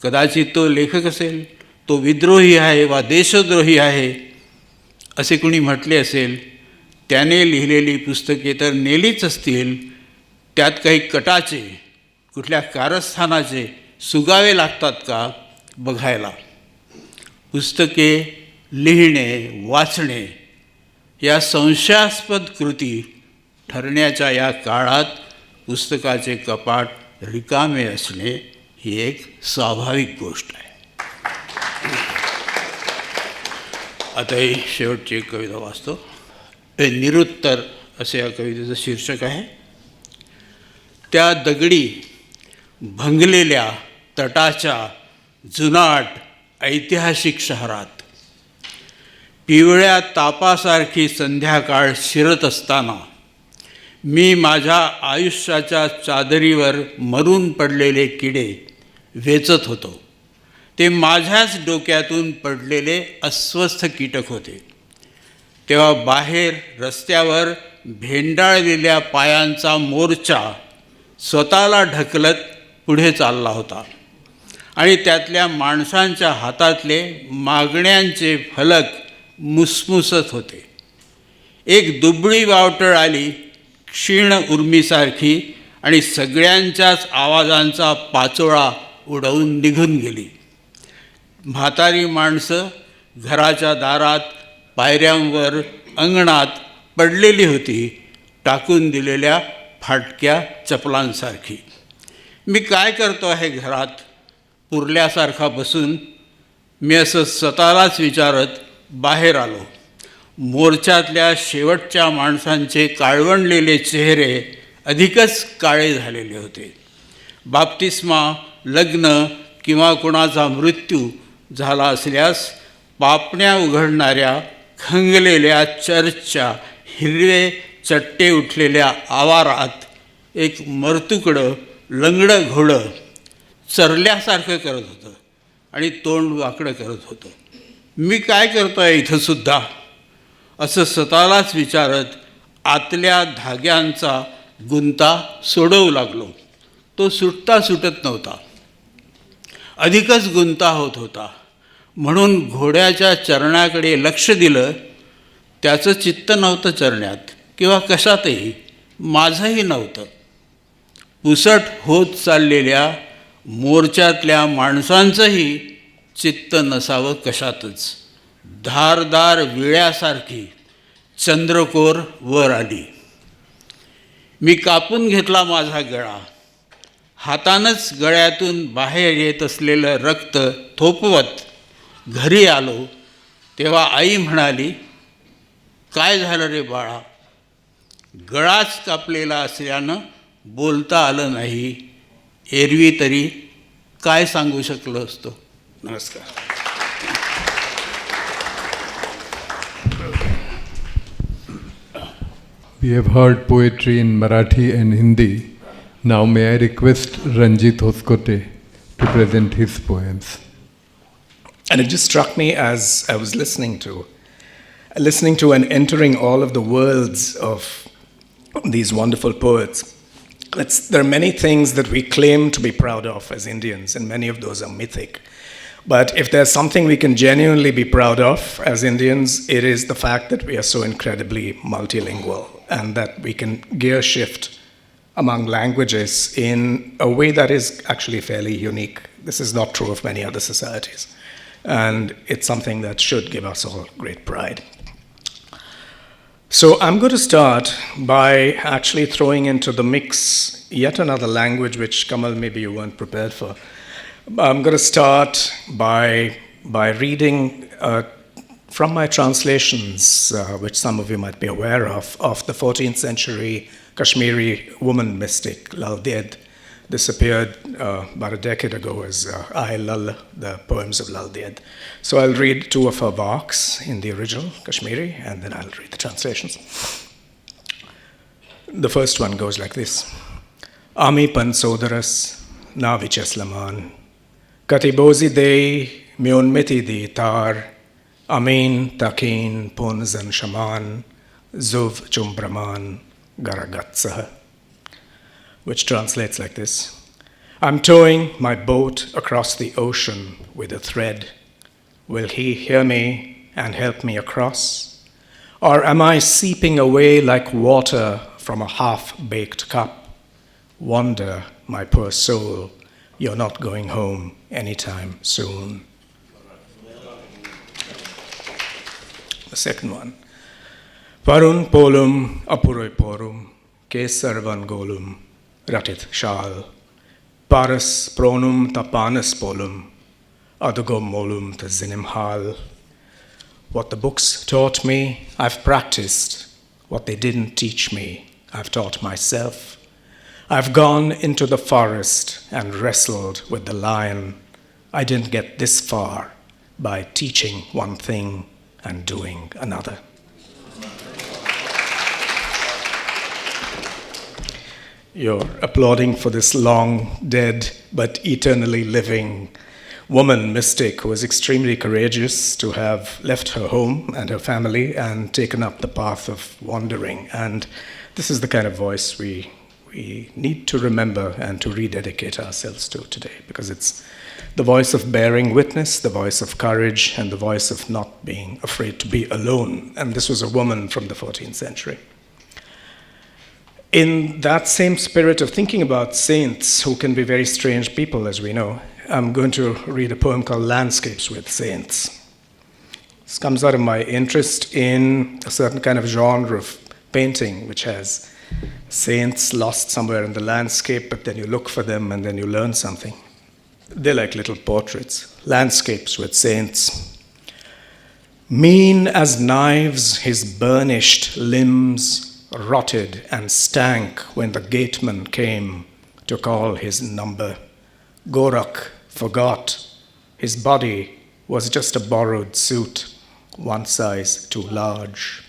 कदाचित तो लेखक असेल, तो विद्रोही आहे वा देशद्रोही आहे असे कुणी म्हटले असेल. त्याने लिहिलेली पुस्तके तर नेलीच असतील, त्यात काही कटाचे, कुठल्या कारस्थानाचे सुगावे लागतात का बघायला. पुस्तके लिहिणे, वाचणे या संशयास्पद कृती ठरण्याच्या या काळात पुस्तकाचे कपाट रिकामे असणे ही एक स्वाभाविक गोष्ट आहे. आता ही शेवटची एक कविता वाचतो. हे निरुत्तर असे या कवितेचं शीर्षक आहे. त्या दगडी भंगलेल्या तटाच्या जुनाट ऐतिहासिक शहरात पिवळ्या तापासारखी संध्याकाळ शिरत असताना मी माझ्या आयुष्याच्या चादरीवर मरून पडलेले किडे वेचत होतो. ते माझ्याच डोक्यातून पडलेले अस्वस्थ कीटक होते. तेव्हा बाहेर रस्त्यावर भेंडाळलेल्या पायांचा मोर्चा स्वतःला ढकलत पुढे चालला होता आणि त्यातल्या माणसांच्या हातातले मागण्यांचे फलक मुसमुसत होते. एक दुबळी वावटळ आली क्षीण उर्मीसारखी आणि सगळ्यांच्याच आवाजांचा पाचोळा उडवून निघून गेली. म्हातारी माणसं घराच्या दारात, पायऱ्यांवर, अंगणात पडलेली होती, टाकून दिलेल्या फाटक्या चपलांसारखी. मी काय करतो आहे घरात पुरल्यासारखा बसून? मी असं स्वतःलाच विचारत बाहेर आलो. मोर्चातल्या शेवटच्या माणसांचे काळवंडलेले चेहरे अधिकच काळे झालेले होते. बाप्तिस्मा, लग्न किंवा कोणाचा मृत्यू झाला असल्यास पापण्या उघडणाऱ्या खंगलेल्या चर्चच्या हिरवे चट्टे उठलेल्या आवारात एक मरतुकडं लंगडं घोडं चरल्यासारखं करत होतं आणि तोंड वाकडं करत होतं. मी काय करतो आहे इथंसुद्धा असं स्वतःलाच विचारत आतल्या धाग्यांचा गुंता सोडवू लागलो. तो सुटता सुटत नव्हता, अधिकच गुंता होत होता. म्हणून घोड्याच्या चरण्याकडे लक्ष दिलं. त्याचं चित्त नव्हतं चरण्यात किंवा कशातही, माझंही नव्हतं. पुसट होत चाललेल्या मोर्चातल्या माणसांचंही चित्त नसावं कशातच. धारदार विळ्यासारखी चंद्रकोर वर आली. मी कापून घेतला माझा गळा. हातानंच गळ्यातून बाहेर येत असलेलं रक्त थोपवत घरी आलो तेव्हा आई म्हणाली, काय झालं रे बाळा? गळाच कापलेला असल्यानं बोलता आलं नाही. एरवी तरी काय सांगू शकलो असतो. नमस्कार. We have heard poetry in Marathi and Hindi. Now may I request Ranjit Hoskote to present his poems. And it just struck me as I was listening to and entering all of the worlds of these wonderful poets. There are many things that we claim to be proud of as Indians, and many of those are mythic. But if there's something we can genuinely be proud of as Indians, it is the fact that we are so incredibly multilingual and that we can gear shift among languages in a way that is actually fairly unique. This is not true of many other societies. And it's something that should give us all great pride. So I'm going to start by actually throwing into the mix yet another language which, Kamal, maybe you weren't prepared for. I'm going to start by reading from my translations, which some of you might be aware of the 14th century Kashmiri woman mystic, Lal Ded. This appeared about a decade ago as Ay Lal, the poems of Lal Ded. So I'll read two of her works in the original Kashmiri, and then I'll read the translations. The first one goes like this. Ami pan sodaras na vicheslaman, katibozi dei mionmiti di tar, amin takin ponzan shaman, zuv chumbraman garagatsah. Which translates like this. I'm towing my boat across the ocean with a thread. Will he hear me and help me across? Or am I seeping away like water from a half-baked cup? Wonder, my poor soul, you're not going home anytime soon. The second one. Varun polum apuroi porum, kesarvan golum, ratit shal, paras pronum tapanas polum, adugom molum tazinim hal. What the books taught me, I've practiced. What they didn't teach me, I've taught myself. I've gone into the forest and wrestled with the lion. I didn't get this far by teaching one thing and doing another. You're applauding for this long dead but eternally living woman mystic who was extremely courageous to have left her home and her family and taken up the path of wandering. And this is the kind of voice we need to remember and to rededicate ourselves to today, because it's the voice of bearing witness, the voice of courage, and the voice of not being afraid to be alone. And this was a woman from the 14th century. In that same spirit of thinking about saints, who can be very strange people, as we know, I'm going to read a poem called Landscapes with Saints. This comes out of my interest in a certain kind of genre of painting, which has saints lost somewhere in the landscape, but then you look for them and then you learn something. They're like little portraits. Landscapes with Saints. Mean as knives, his burnished limbs rotted and stank when the gateman came to call his number. Gorak forgot his body was just a borrowed suit, one size too large.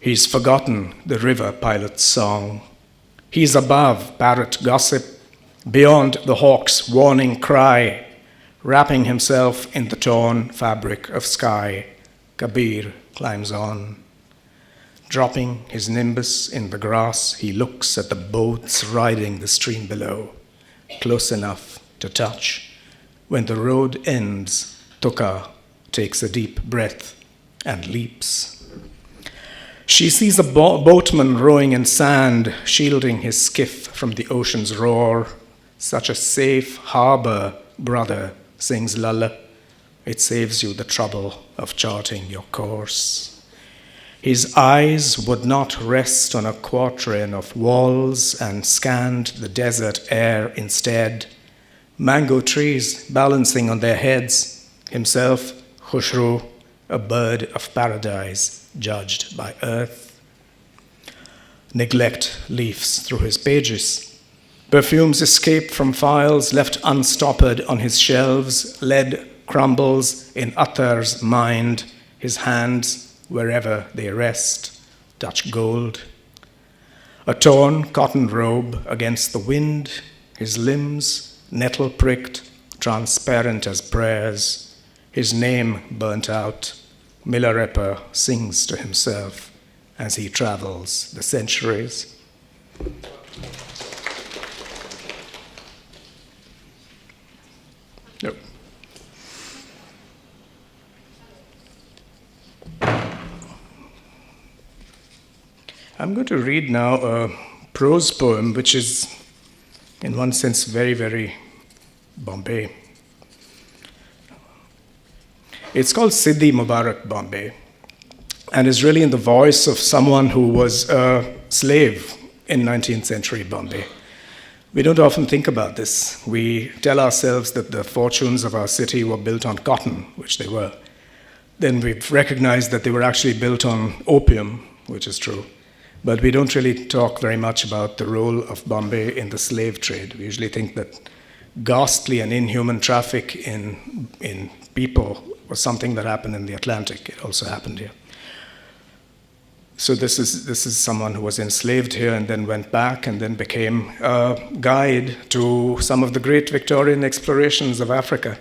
He's forgotten the river pilot's song. He's above parrot gossip, beyond the hawk's warning cry, wrapping himself in the torn fabric of sky. Kabir climbs on. Dropping his nimbus in the grass, he looks at the boats riding the stream below, close enough to touch. When the road ends, Tuka takes a deep breath and leaps. She sees a boatman rowing in sand, shielding his skiff from the ocean's roar. Such a safe harbor, brother, sings Lalla. It saves you the trouble of charting your course. His eyes would not rest on a quatrain of walls and scanned the desert air instead. Mango trees balancing on their heads, himself, Khushru, a bird of paradise judged by earth. Neglect leafs through his pages. Perfumes escape from files left unstoppered on his shelves. Lead crumbles in Athar's mind, his hands, wherever they rest, touch gold. A torn cotton robe against the wind, his limbs nettle-pricked, transparent as prayers, his name burnt out, Milarepa sings to himself as he travels the centuries. No. I'm going to read now a prose poem which is, in one sense, very, very Bombay. It's called Siddhi Mubarak Bombay, and is really in the voice of someone who was a slave in 19th century Bombay. We don't often think about this. We tell ourselves that the fortunes of our city were built on cotton, which they were. Then we've recognized that they were actually built on opium, which is true. But we don't really talk very much about the role of Bombay in the slave trade. We usually think that ghastly and inhuman traffic in people was something that happened in the Atlantic. It also happened here. So this is someone who was enslaved here and then went back and then became a guide to some of the great Victorian explorations of Africa.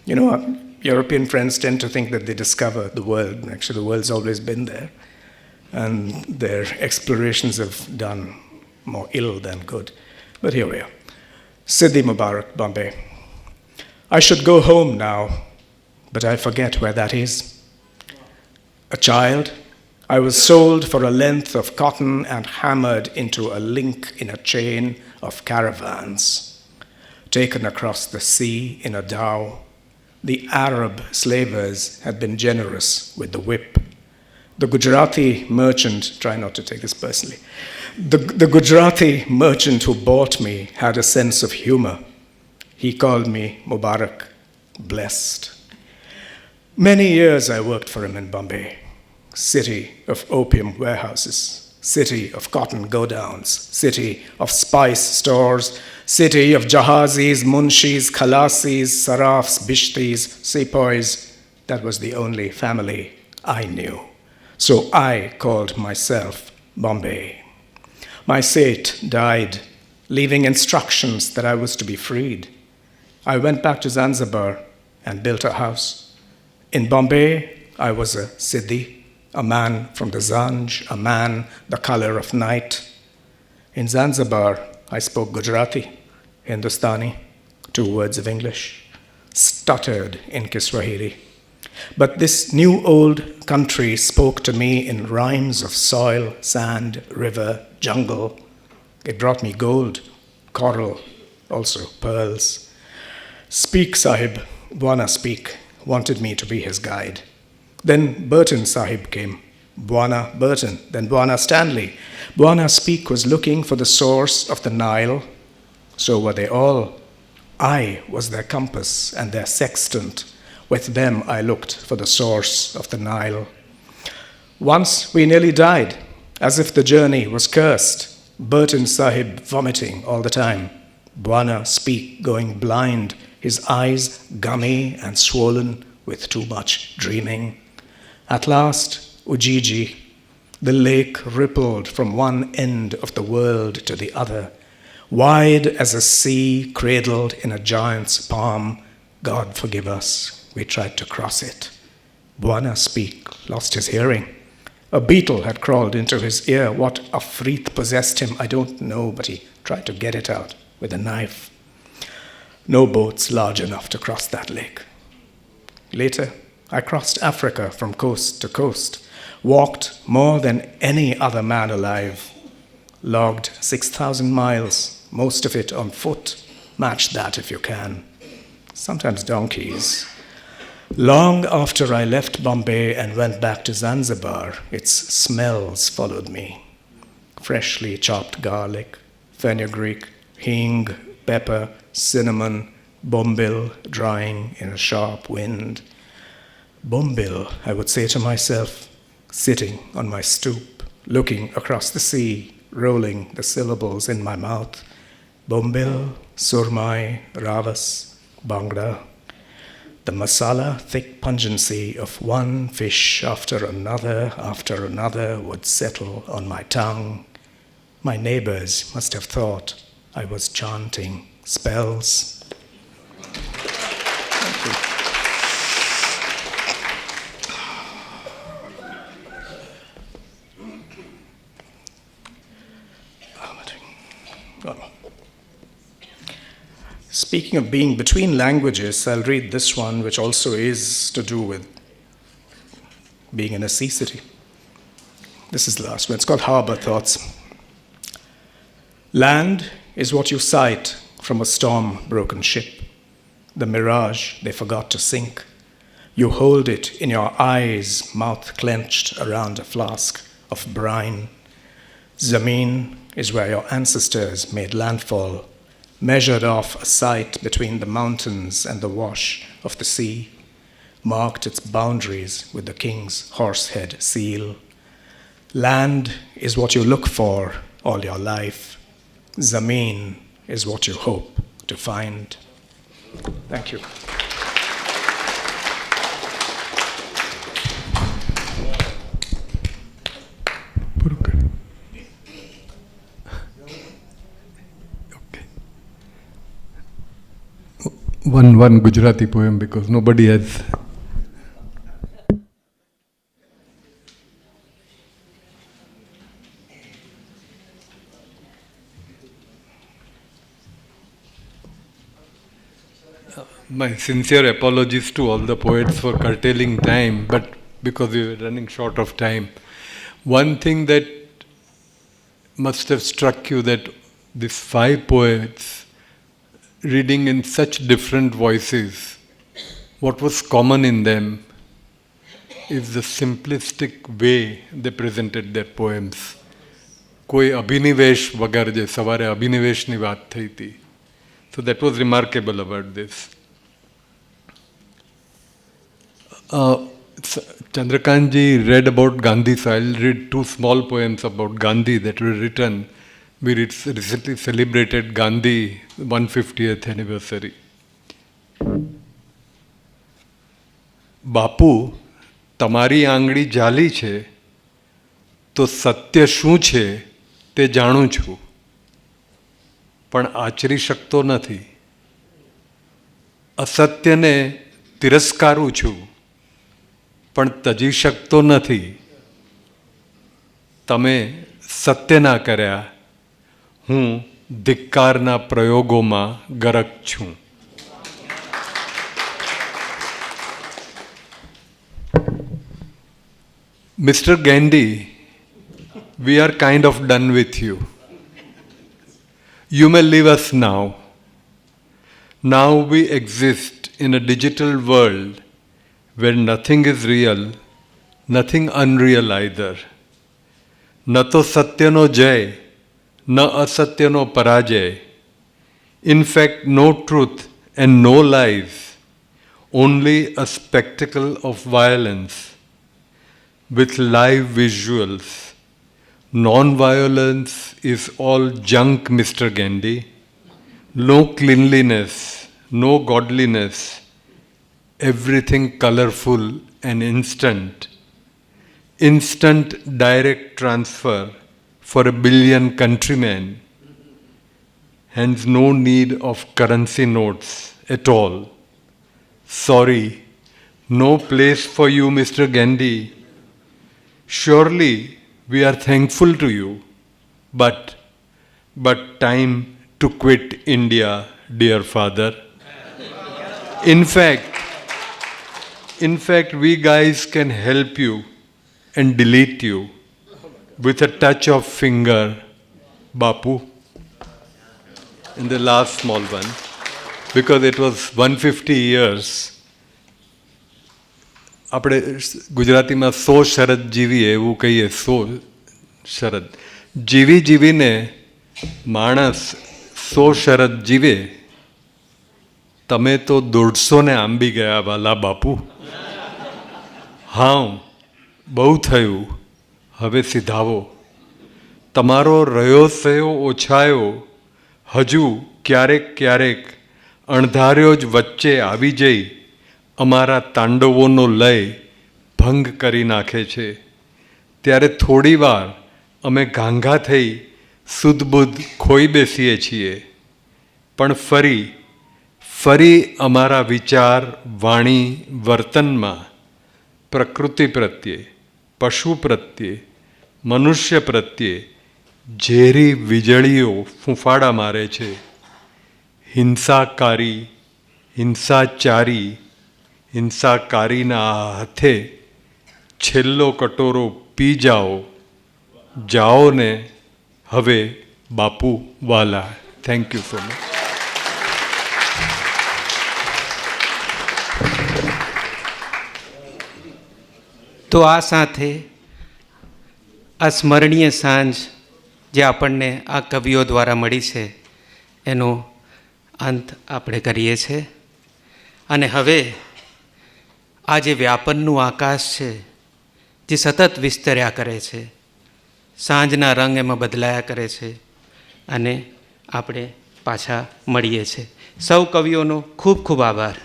You know, European friends tend to think that they discovered the world. Actually, the world's always been there. And their explorations have done more ill than good. But here we are. Siddhi Mubarak, Bombay. I should go home now, but I forget where that is. A child, I was sold for a length of cotton and hammered into a link in a chain of caravans. Taken across the sea in a dhow, the Arab slavers had been generous with the whip. The Gujarati merchant, try not to take this personally, the Gujarati merchant who bought me had a sense of humor. He called me Mubarak, blessed. Many years I worked for him in Bombay, city of opium warehouses, city of cotton godowns, city of spice stores, city of jahazis, munshis, khalasis, sarafs, bishtis, sepoys. That was the only family I knew. So I called myself Bombay. My Seth died, leaving instructions that I was to be freed. I went back to Zanzibar and built a house. In Bombay, I was a Siddhi, a man from the Zanj, a man the color of night. In Zanzibar, I spoke Gujarati, Hindustani, 2 words of English, stuttered in Kiswahili. But this new old country spoke to me in rhymes of soil, sand, river, jungle. It brought me gold, coral, also pearls. Speak, Sahib, Bwana speak, wanted me to be his guide. Then Burton Sahib came, Bwana Burton, then Bwana Stanley. Bwana speak was looking for the source of the Nile. So were they all. I was their compass and their sextant. With them I looked for the source of the Nile. Once we nearly died, as if the journey was cursed. Burton Sahib vomiting all the time. Bwana speak going blind, his eyes gummy and swollen with too much dreaming. At last, Ujiji, the lake rippled from one end of the world to the other, wide as a sea cradled in a giant's palm. God forgive us. We tried to cross it. Bwana speak lost his hearing. A beetle had crawled into his ear. What afreet possessed him, I don't know, but he tried to get it out with a knife. No boats large enough to cross that lake. Later, I crossed Africa from coast to coast, walked more than any other man alive, logged 6,000 miles, most of it on foot. Match that if you can. Sometimes donkeys. Long after I left Bombay and went back to Zanzibar, its smells followed me. Freshly chopped garlic, fenugreek, hing, pepper, cinnamon, bombil drying in a sharp wind. Bombil, I would say to myself, sitting on my stoop, looking across the sea, rolling the syllables in my mouth. Bombil, surmai, ravas, bhangra. The masala, thick pungency of one fish after another would settle on my tongue. My neighbors must have thought I was chanting spells. Thank you. Speaking of being between languages, I'll read this one, which also is to do with being in a sea city. This is the last one. It's called Harbor Thoughts. Land is what you sight from a storm-broken ship, the mirage they forgot to sink. You hold it in your eyes, mouth clenched around a flask of brine. Zameen is where your ancestors made landfall, measured off a site between the mountains and the wash of the sea, marked its boundaries with the king's horsehead seal. Land is what you look for all your life. Zameen is what you hope to find. Thank you. One Gujarati poem, because nobody has. My sincere apologies to all the poets for curtailing time, but because we were running short of time. One thing that must have struck you, that these 5 poets reading in such different voices, what was common in them is the simplistic way they presented their poems. કોઈ અભિનિવેશ વગર, જે સવારે અભિનિવેશની વાત થઈ હતી. So that was remarkable about this. Chandrakantji read about Gandhi, so I'll read 2 small poems about Gandhi that were written. We recently celebrated Gandhi 150th anniversary. બાપુ, તમારી આંગળી જાલી છે તો સત્ય શું છે તે જાણું છું, પણ આચરી શકતો નથી. અસત્યને તિરસ્કારું છું, પણ તજી શકતો નથી. તમે સત્ય ના કર્યા, હું ધિક્કારના પ્રયોગોમાં ગરક છું. Mr. Gandhi, we are kind of done with you. You may leave us now. Now we exist in a digital world where nothing is real, nothing unreal either. न तो सत्यनो जय, न असत्यनो पराजय. In fact, no truth and no lies, only a spectacle of violence with live visuals. Non-violence is all junk, Mr. Gandhi. No cleanliness, no godliness, everything colorful and instant. Instant direct transfer for 1 billion countrymen. Hence no need of currency notes at all. Sorry, no place for you, Mr. Gandhi. Surely we are thankful to you, but time to quit India, dear father. In fact, we guys can help you and delete you with a touch of finger, Bapu. In the last small one, because it was 150 years. આપણે ગુજરાતીમાં 100 શરદ જીવીએ એવું કહીએ. 100 શરદ જીવીને માણસ 100 શરદ જીવે, તમે તો 150 આંબી ગયા વાલા બાપુ. હા, બહુ થયું, હવે સિધાવો. તમારો રહ્યો સયો ઓછાયો, હજુ ક્યારેક અણધાર્યો જ વચ્ચે આવી જઈ અમારા તાંડવોનો લય ભંગ કરી નાખે છે. ત્યારે થોડી વાર અમે ઘાંઘા થઈ સુધબુધ ખોઈ બેસીએ છીએ, પણ ફરી અમારા વિચાર, વાણી, વર્તનમાં પ્રકૃતિ પ્રત્યે, પશુ પ્રત્યે, મનુષ્ય પ્રત્યે ઝેરી વીજળીઓ ફૂંફાડા મારે છે. હિંસાકારીના હાથે છેલ્લો કટોરો પી જાઓ ને હવે બાપુ વાલા. Thank you so much. તો આ સાથે આ સ્મરણીય સાંજ જે આપણને આ કવિઓ દ્વારા મળી છે એનો અંત આપણે કરીએ છીએ. અને હવે આ જે વ્યાપનનું આકાશ છે જે સતત વિસ્તર્યા કરે છે, સાંજના રંગ એમાં બદલાયા કરે છે અને આપણે પાછા મળીએ છીએ. સૌ કવિઓનો ખૂબ ખૂબ આભાર.